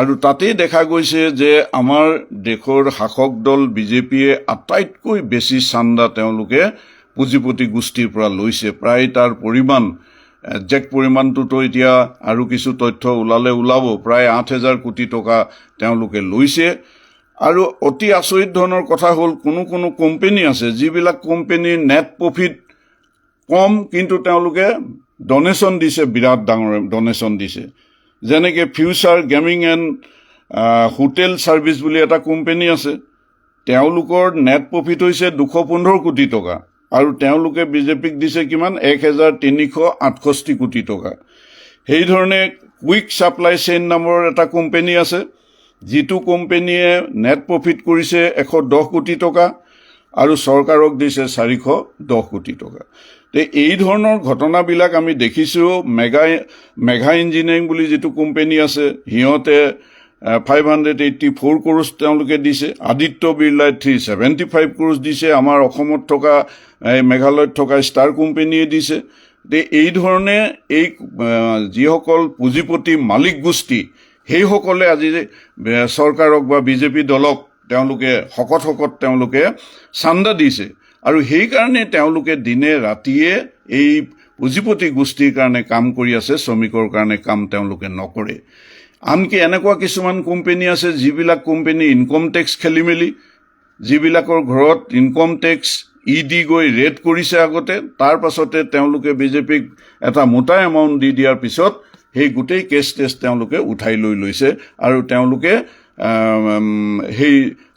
আৰু তাতেই দেখা গৈছে যে আমাৰ দেশৰ শাসক দল বিজেপিয়ে আটাইতকৈ বেছি চান্দা তেওঁলোকে পুঁজিপতি গোষ্ঠীৰ পৰা লৈছে। প্ৰায় তাৰ পৰিমাণ, একজেক্ট পৰিমাণটোতো এতিয়া আৰু কিছু তথ্য ওলাব, প্ৰায় 8,000 কোটি টকা তেওঁলোকে লৈছে। আৰু অতি আচৰিত ধৰণৰ কথা হ'ল, কোনো কোম্পানী আছে যিবিলাক কোম্পানীৰ নেট প্ৰফিট কম, কিন্তু তেওঁলোকে ডনেশ্যন দিছে, বিৰাট ডাঙৰ ডনেশ্যন দিছে। যেনেকৈ future gaming and hotel service বুলি এটা কোম্পানী আছে, তেওঁলোকৰ নেট প্ৰফিট হৈছে 215 কোটি টকা, আৰু তেওঁলোকে বিজেপিক দিছে কিমান, 1,368 কোটি টকা। সেইধৰণে কুইক ছাপ্লাই চেইন নামৰ এটা কোম্পানী আছে, যিটো কোম্পানীয়ে নেট প্ৰফিট কৰিছে 110 কোটি টকা আৰু চৰকাৰক দিছে 410 কোটি টকা। এই ধৰণৰ ঘটনাবিলাক আমি দেখিছোঁ। মেঘা ইঞ্জিনিয়াৰিং বুলি যিটো কোম্পানী আছে, সিহঁতে 584 crores তেওঁলোকে দিছে। আদিত্য বিৰলাই 375 crores দিছে। আমাৰ অসমত থকা মেঘালয়ত থকা ষ্টাৰ কোম্পানীয়ে দিছে। এই ধৰণে এই যিসকল পুঁজিপতি মালিক গোষ্ঠী, সেইসকলে আজি চৰকাৰক বা বিজেপি দলক তেওঁলোকে শকত তেওঁলোকে চান্দা দিছে। আৰু সেইকাৰণে তেওঁলোকে দিনে ৰাতিয়ে এই পুঁজিপতি গোষ্ঠীৰ কাৰণে কাম কৰি আছে, শ্ৰমিকৰ কাৰণে কাম তেওঁলোকে নকৰে। আনকি এনেকুৱা কিছুমান কোম্পানী আছে যিবিলাক কোম্পানী ইনকম টেক্স খেলি মেলি, যিবিলাকৰ ঘৰত ইনকম টেক্স ইডি গৈ ৰেড কৰিছে আগতে, তাৰ পাছতে তেওঁলোকে বিজেপিক এটা মোটা এমাউণ্ট দি দিয়াৰ পিছত সেই গোটেই কেছ তেওঁলোকে উঠাই লৈছে, আৰু তেওঁলোকে সেই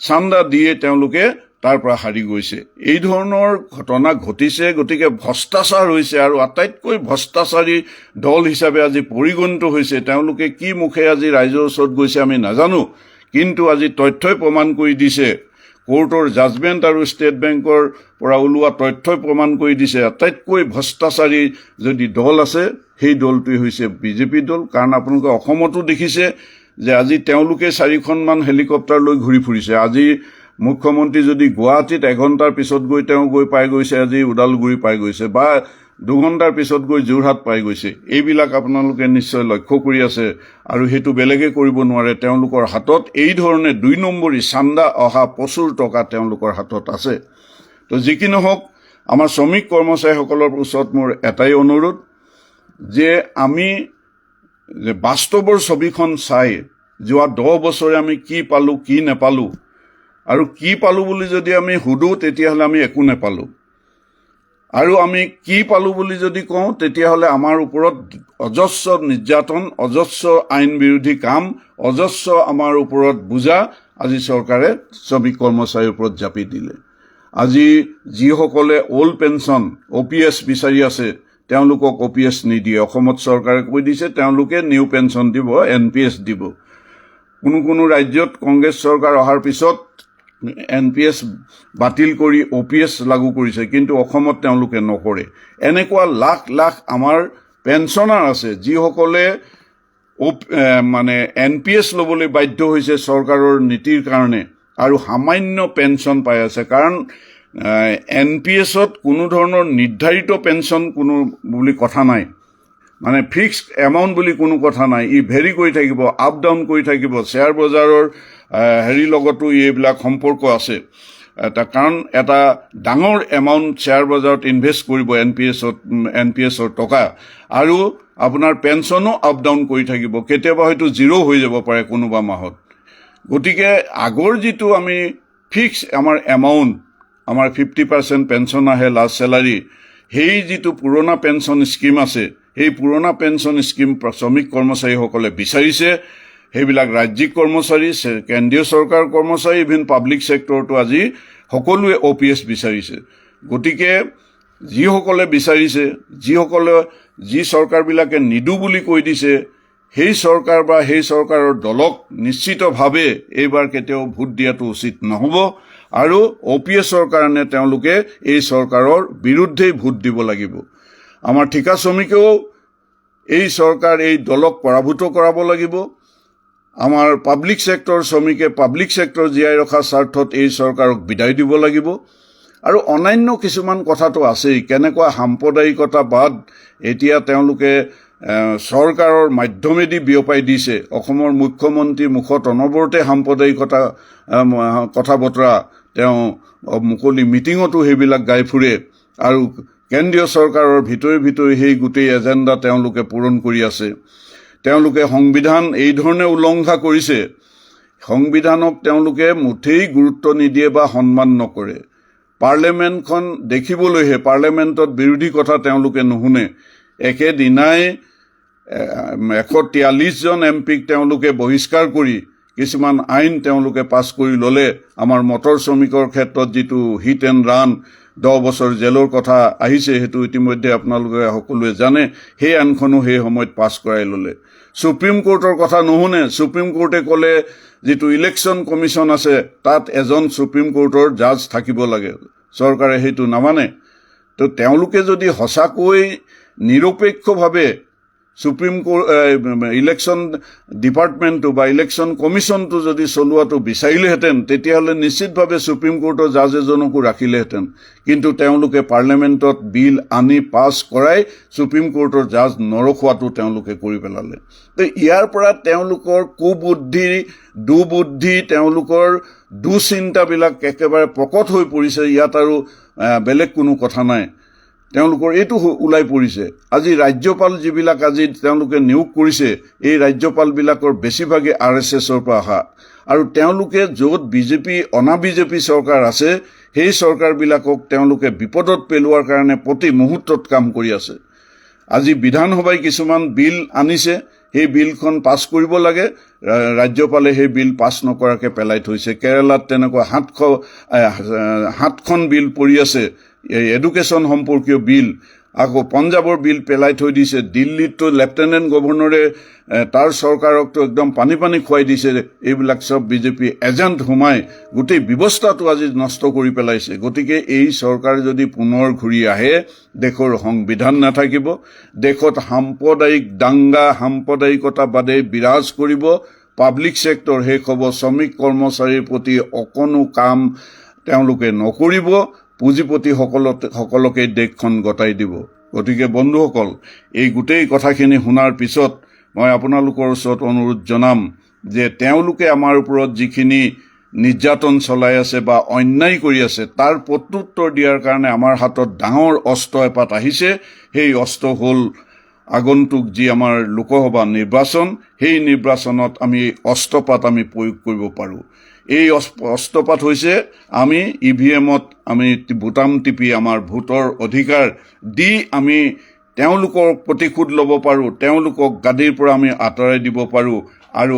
চান্দা দিয়ে তেওঁলোকে তাৰ পৰা হাৰি গৈছে। এই ধৰণৰ ঘটনা ঘটিছে। গতিকে ভ্ৰষ্টাচাৰ হৈছে, আৰু আটাইতকৈ ভ্ৰষ্টাচাৰী দল হিচাপে আজি পৰিগণিত হৈছে। তেওঁলোকে কি মুখে আজি ৰাইজৰ ওচৰত গৈছে আমি নাজানো, কিন্তু আজি তথ্যই প্ৰমাণ কৰি দিছে, কোৰ্টৰ জাজমেণ্ট আৰু ষ্টেট বেংকৰ পৰা ওলোৱা তথ্যই প্ৰমাণ কৰি দিছে, আটাইতকৈ ভ্ৰষ্টাচাৰী যদি দল আছে সেই দলটোৱেই হৈছে বিজেপি দল। কাৰণ আপোনালোকে অসমতো দেখিছে যে আজি তেওঁলোকে 4খনমান হেলিকপ্টাৰ লৈ ঘূৰি ফুৰিছে। আজি মুখ্যমন্ত্ৰী যদি গুৱাহাটীত 1 ঘণ্টাৰ পিছত গৈ পাই গৈছে, আজি ওদালগুৰি পাই গৈছে, বা 2 ঘণ্টাৰ পিছত গৈ যোৰহাট পাই গৈছে। এইবিলাক আপোনালোকে নিশ্চয় লক্ষ্য কৰি আছে, আৰু সেইটো বেলেগে কৰিব নোৱাৰে। তেওঁলোকৰ হাতত এই ধৰণে 2 নম্বৰী চান্দা অহা প্ৰচুৰ টকা তেওঁলোকৰ হাতত আছে। তো যি কি নহওক, আমাৰ শ্ৰমিক কৰ্মচাৰীসকলৰ ওচৰত মোৰ এটাই অনুৰোধ যে আমি বাস্তৱৰ ছবিখন চাই যোৱা 10 বছৰে আমি কি পালোঁ, কি নেপালোঁ, আৰু কি পালোঁ বুলি যদি আমি সুধোঁ তেতিয়াহ'লে আমি একো নেপালোঁ, আৰু আমি কি পালোঁ বুলি যদি কওঁ তেতিয়াহ'লে আমাৰ ওপৰত অজস্ৰ নিৰ্যাতন, অজস্ৰ আইন বিৰোধী কাম, অজস্ৰ আমাৰ ওপৰত বোজা আজি চৰকাৰে শ্ৰমিক কৰ্মচাৰীৰ ওপৰত জাপি দিলে। আজি যিসকলে অল্ড পেঞ্চন OPS বিচাৰি আছে তেওঁলোকক OPS নিদিয়ে। অসমত চৰকাৰে কৈ দিছে তেওঁলোকে নিউ পেঞ্চন দিব, NPS দিব। কোনো ৰাজ্যত কংগ্ৰেছ চৰকাৰ অহাৰ পিছত NPS বাতিল কৰি OPS লাগু কৰিছে, কিন্তু অসমত তেওঁলোকে নকৰে। এনেকুৱা লাখ লাখ আমাৰ পেঞ্চনাৰ আছে যিসকলে NPS ল'বলৈ বাধ্য হৈছে চৰকাৰৰ নীতিৰ কাৰণে, আৰু সামান্য পেঞ্চন পাই আছে। কাৰণ NPSত কোনো ধৰণৰ নিৰ্ধাৰিত পেঞ্চন কোনো বুলি কথা নাই, মানে ফিক্সড এমাউণ্ট বুলি কোনো কথা নাই। ই ভেৰি কৰি থাকিব, আপ ডাউন কৰি থাকিব। শ্বেয়াৰ বজাৰৰ লগতো এইবিলাক সম্পৰ্ক আছে। কাৰণ এটা ডাঙৰ এমাউণ্ট শ্বেয়াৰ বজাৰত ইনভেষ্ট কৰিব NPSৰ টকা, আৰু আপোনাৰ পেঞ্চনো আপ ডাউন কৰি থাকিব। কেতিয়াবা হয়তো 0 হৈ যাব পাৰে কোনোবা মাহত। গতিকে আগৰ যিটো আমি ফিক্স আমাৰ এমাউণ্ট, আমাৰ 50% পেঞ্চন আহে লাষ্ট চেলাৰী, সেই যিটো পুৰণা পেঞ্চন স্কিম আছে, সেই পুৰণা পেঞ্চন স্কিম শ্ৰমিক কৰ্মচাৰীসকলে বিচাৰিছে। সেইবিলাক ৰাজ্যিক কৰ্মচাৰী, কেন্দ্ৰীয় চৰকাৰৰ কৰ্মচাৰী, ইভিন পাব্লিক ছেক্টৰতো আজি সকলোৱে OPS বিচাৰিছে। গতিকে যিসকলে বিচাৰিছে, যি চৰকাৰবিলাকে নিদো বুলি কৈ দিছে, সেই চৰকাৰ বা সেই চৰকাৰৰ দলক নিশ্চিতভাৱে এইবাৰ কেতিয়াও ভোট দিয়াটো উচিত নহ'ব, আৰু OPSৰ কাৰণে তেওঁলোকে এই চৰকাৰৰ বিৰুদ্ধেই ভোট দিব লাগিব। আমাৰ ঠিকা শ্ৰমিকেও এই চৰকাৰ, এই দলক পৰাভূত কৰাব লাগিব। আমাৰ পাব্লিক ছেক্টৰ শ্ৰমিকে পাব্লিক ছেক্টৰ জীয়াই ৰখাৰ স্বাৰ্থত এই চৰকাৰক বিদায় দিব লাগিব। আৰু অন্যান্য কিছুমান কথাটো আছেই, কেনেকুৱা সাম্প্ৰদায়িকতাবাদ এতিয়া তেওঁলোকে চৰকাৰৰ মাধ্যমেদি বিয়পাই দিছে। অসমৰ মুখ্যমন্ত্ৰীৰ মুখত অনবৰতে সাম্প্ৰদায়িকতা কথা বতৰা, তেওঁ মুকলি মিটিঙতো সেইবিলাক গাই ফুৰে আৰু কেন্দ্ৰীয় চৰকাৰৰ ভিতৰি সেই গোটেই এজেণ্ডা তেওঁলোকে পূৰণ কৰি আছে। তেওঁলোকে সংবিধান এই ধৰণে উলংঘা কৰিছে, সংবিধানক তেওঁলোকে মুঠেই গুৰুত্ব নিদিয়ে বা সন্মান নকৰে। পাৰ্লিয়ামেণ্টখন দেখিবলৈহে, পাৰ্লিয়ামেণ্টত বিৰোধী কথা তেওঁলোকে নুশুনে। একেদিনাই 143জন এমপিক তেওঁলোকে বহিষ্কাৰ কৰি কিছুমান আইন তেওঁলোকে পাছ কৰি ল'লে। আমাৰ মটৰ শ্ৰমিকৰ ক্ষেত্ৰত যিটো হিট এণ্ড ৰান 10 বছৰ জেলৰ কথা আহিছে, সেইটো ইতিমধ্যে আপোনালোকে সকলোৱে জানে। সেই আইনখনো সেই সময়ত পাছ কৰাই ল'লে। সুপ্ৰিম কোৰ্টৰ কথা নুশুনে। সুপ্ৰিম কোৰ্টে ক'লে যিটো ইলেকশ্যন কমিশ্যন আছে তাত এজন সুপ্ৰিম কোৰ্টৰ জাজ থাকিব লাগে, চৰকাৰে সেইটো নামানে। তো তেওঁলোকে যদি সঁচাকৈ নিৰপেক্ষভাৱে সুপ্ৰিম কোৰ্ট ইলেকশ্যন ডিপাৰ্টমেণ্টটো বা ইলেকশ্যন কমিশ্যনটো যদি চলোৱাটো বিচাৰিলেহেঁতেন, তেতিয়াহ'লে নিশ্চিতভাৱে সুপ্ৰিম কোৰ্টৰ জাজ এজনকো ৰাখিলেহেঁতেন। কিন্তু তেওঁলোকে পাৰ্লিয়ামেণ্টত বিল আনি পাছ কৰাই সুপ্ৰিম কোৰ্টৰ জাজ নৰখোৱাটো তেওঁলোকে কৰি পেলালে। তো ইয়াৰ পৰা তেওঁলোকৰ কুবুদ্ধি, দুবুদ্ধি, তেওঁলোকৰ দুচিন্তাবিলাক একেবাৰে প্ৰকট হৈ পৰিছে। ইয়াত আৰু বেলেগ কোনো কথা নাই। তেওঁলোকৰ এইটো ওলাই পৰিছে। আজি ৰাজ্যপাল যিবিলাক আজি তেওঁলোকে নিয়োগ কৰিছে, এই ৰাজ্যপালবিলাকৰ বেছিভাগেই RSSৰ পৰা অহা। আৰু তেওঁলোকে য'ত অনা বিজেপি চৰকাৰ আছে, সেই চৰকাৰবিলাকক তেওঁলোকে বিপদত পেলোৱাৰ কাৰণে প্ৰতি মুহূৰ্তত কাম কৰি আছে। আজি বিধানসভাই কিছুমান বিল আনিছে, সেই বিলখন পাছ কৰিব লাগে, ৰাজ্যপালে সেই বিল পাছ নকৰাকৈ পেলাই থৈছে। কেৰালাত তেনেকুৱা 7খন বিল পৰি আছে, এই এডুকেশ্যন সম্পৰ্কীয় বিল। আকৌ পঞ্জাৱৰ বিল পেলাই থৈ দিছে। দিল্লীততো লেফটেনেণ্ট গভৰ্ণৰে তাৰ চৰকাৰকতো একদম পানী খুৱাই দিছে। এইবিলাক চব বিজেপি এজেণ্ট সোমাই গোটেই ব্যৱস্থাটো আজি নষ্ট কৰি পেলাইছে। গতিকে এই চৰকাৰ যদি পুনৰ ঘূৰি আহে, দেশৰ সংবিধান নাথাকিব, দেশত সাম্প্ৰদায়িক দাংগা, সাম্প্ৰদায়িকতাবাদে বিৰাজ কৰিব, পাব্লিক ছেক্টৰ শেষ হ'ব, শ্ৰমিক কৰ্মচাৰীৰ প্ৰতি অকণো কাম তেওঁলোকে নকৰিব, পুঁজিপতিসকলকে দেশখন গতাই দিব। গতিকে বন্ধুসকল, এই গোটেই কথাখিনি শুনাৰ পিছত মই আপোনালোকৰ ওচৰত অনুৰোধ জনাম যে তেওঁলোকে আমাৰ ওপৰত যিখিনি নিৰ্যাতন চলাই আছে বা অন্যায় কৰি আছে, তাৰ প্ৰত্যুত্তৰ দিয়াৰ কাৰণে আমাৰ হাতত ডাঙৰ অস্ত্ৰ এপাত আহিছে। সেই অস্ত্ৰ হ'ল আগন্তুক যি আমাৰ লোকসভা নিৰ্বাচন। সেই নিৰ্বাচনত আমি অস্ত্ৰপাত আমি প্ৰয়োগ কৰিব পাৰোঁ। এই অস্ত্ৰপাত হৈছে আমি EVMত আমি বুটাম টিপি আমাৰ ভোটৰ অধিকাৰ দি আমি তেওঁলোকৰ প্ৰতিশোধ ল'ব পাৰোঁ, তেওঁলোকক গাদীৰ পৰা আমি আঁতৰাই দিব পাৰোঁ। আৰু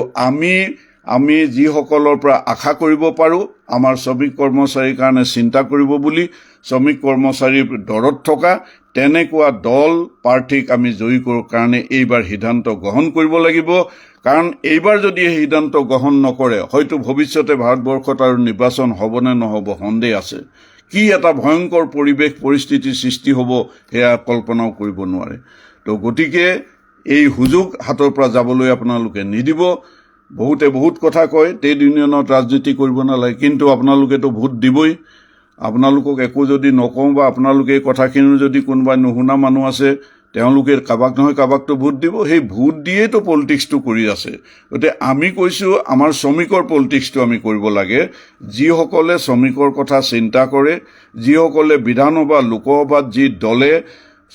আমি যিসকলৰ পৰা আশা কৰিব পাৰোঁ আমাৰ শ্ৰমিক কৰ্মচাৰীৰ কাৰণে চিন্তা কৰিব বুলি, শ্ৰমিক কৰ্মচাৰীৰ দৰত থকা তেনেকুৱা দল প্ৰাৰ্থীক আমি জয়ী কৰাৰ কাৰণে এইবাৰ সিদ্ধান্ত গ্ৰহণ কৰিব লাগিব। কাৰণ এইবাৰ যদি এই সিদ্ধান্ত গ্ৰহণ নকৰে, হয়তো ভৱিষ্যতে ভাৰতবৰ্ষত আৰু নিৰ্বাচন হ'ব নে নহ'ব সন্দেহ আছে। কি এটা ভয়ংকৰ পৰিস্থিতিৰ সৃষ্টি হ'ব সেয়া কল্পনাও কৰিব নোৱাৰে। তো গতিকে এই সুযোগ হাতৰ পৰা যাবলৈ আপোনালোকে নিদিব। বহুতে বহুত কথা কয়, ট্ৰেড ইউনিয়নত ৰাজনীতি কৰিব নালাগে, কিন্তু আপোনালোকেতো ভোট দিবই। আপোনালোকক একো যদি নকওঁ বা আপোনালোকে এই কথাখিনিও যদি কোনোবাই নুশুনা মানুহ আছে, তেওঁলোকে কাবাক নহয় কাবাকতো ভোট দিব। সেই ভোট দিয়েইতো পলিটিক্সটো কৰি আছে। গতিকে আমি কৈছোঁ আমাৰ শ্ৰমিকৰ পলিটিক্সটো আমি কৰিব লাগে। যিসকলে শ্ৰমিকৰ কথা চিন্তা কৰে, যিসকলে বিধানসভা লোকসভাত যি দলে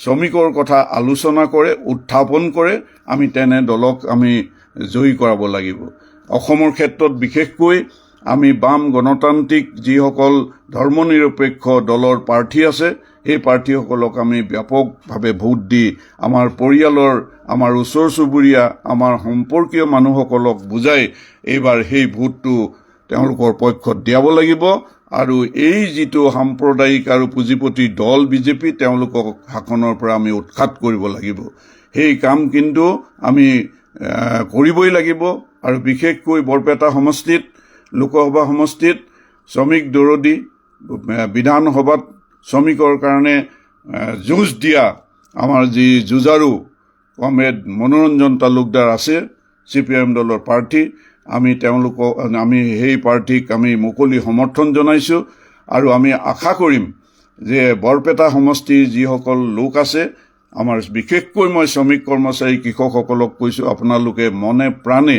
শ্ৰমিকৰ কথা আলোচনা কৰে, উত্থাপন কৰে, আমি তেনে দলক আমি জয়ী কৰাব লাগিব। অসমৰ ক্ষেত্ৰত বিশেষকৈ আমি বাম গণতান্ত্ৰিক যিসকল ধৰ্মনিৰপেক্ষ দলৰ প্ৰাৰ্থী আছে, সেই প্ৰাৰ্থীসকলক আমি ব্যাপকভাৱে ভোট দি আমাৰ পৰিয়ালৰ, আমাৰ ওচৰ চুবুৰীয়া, আমাৰ সম্পৰ্কীয় মানুহসকলক বুজাই এইবাৰ সেই ভোটটো তেওঁলোকৰ পক্ষত দিয়াব লাগিব। আৰু এই যিটো সাম্প্ৰদায়িক আৰু পুঁজিপতি দল বিজেপি, তেওঁলোকক শাসনৰ পৰা আমি উৎখাত কৰিব লাগিব। সেই কাম কিন্তু আমি কৰিবই লাগিব। আৰু বিশেষকৈ বৰপেটা সমষ্টিত, লোকসভা সমষ্টিত শ্ৰমিক দৰদী, বিধানসভাত শ্ৰমিকৰ কাৰণে যুঁজ দিয়া আমাৰ যি যুঁজাৰু কমৰেড মনোৰঞ্জন তালুকদাৰ আছে, CPIM দলৰ প্ৰাৰ্থী, আমি সেই পাৰ্টিক আমি মুকলি সমৰ্থন জনাইছোঁ আৰু আমি আশা কৰিম যে বৰপেটা সমষ্টিৰ যিসকল লোক আছে, আমাৰ বিশেষকৈ মই শ্ৰমিক কৰ্মচাৰী কৃষকসকলক কৈছোঁ, আপোনালোকে মনে প্ৰাণে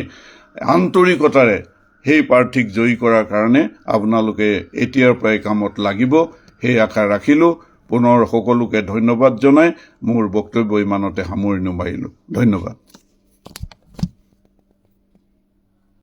আন্তৰিকতাৰে সেই প্ৰাৰ্থীক জয়ী কৰাৰ কাৰণে আপোনালোকে এতিয়াৰ পৰাই কামত লাগিব, সেই আশা ৰাখিলোঁ। পুনৰ সকলোকে ধন্যবাদ জনাই মোৰ বক্তব্য ইমানতে সামৰণি মাৰিলোঁ। ধন্যবাদ।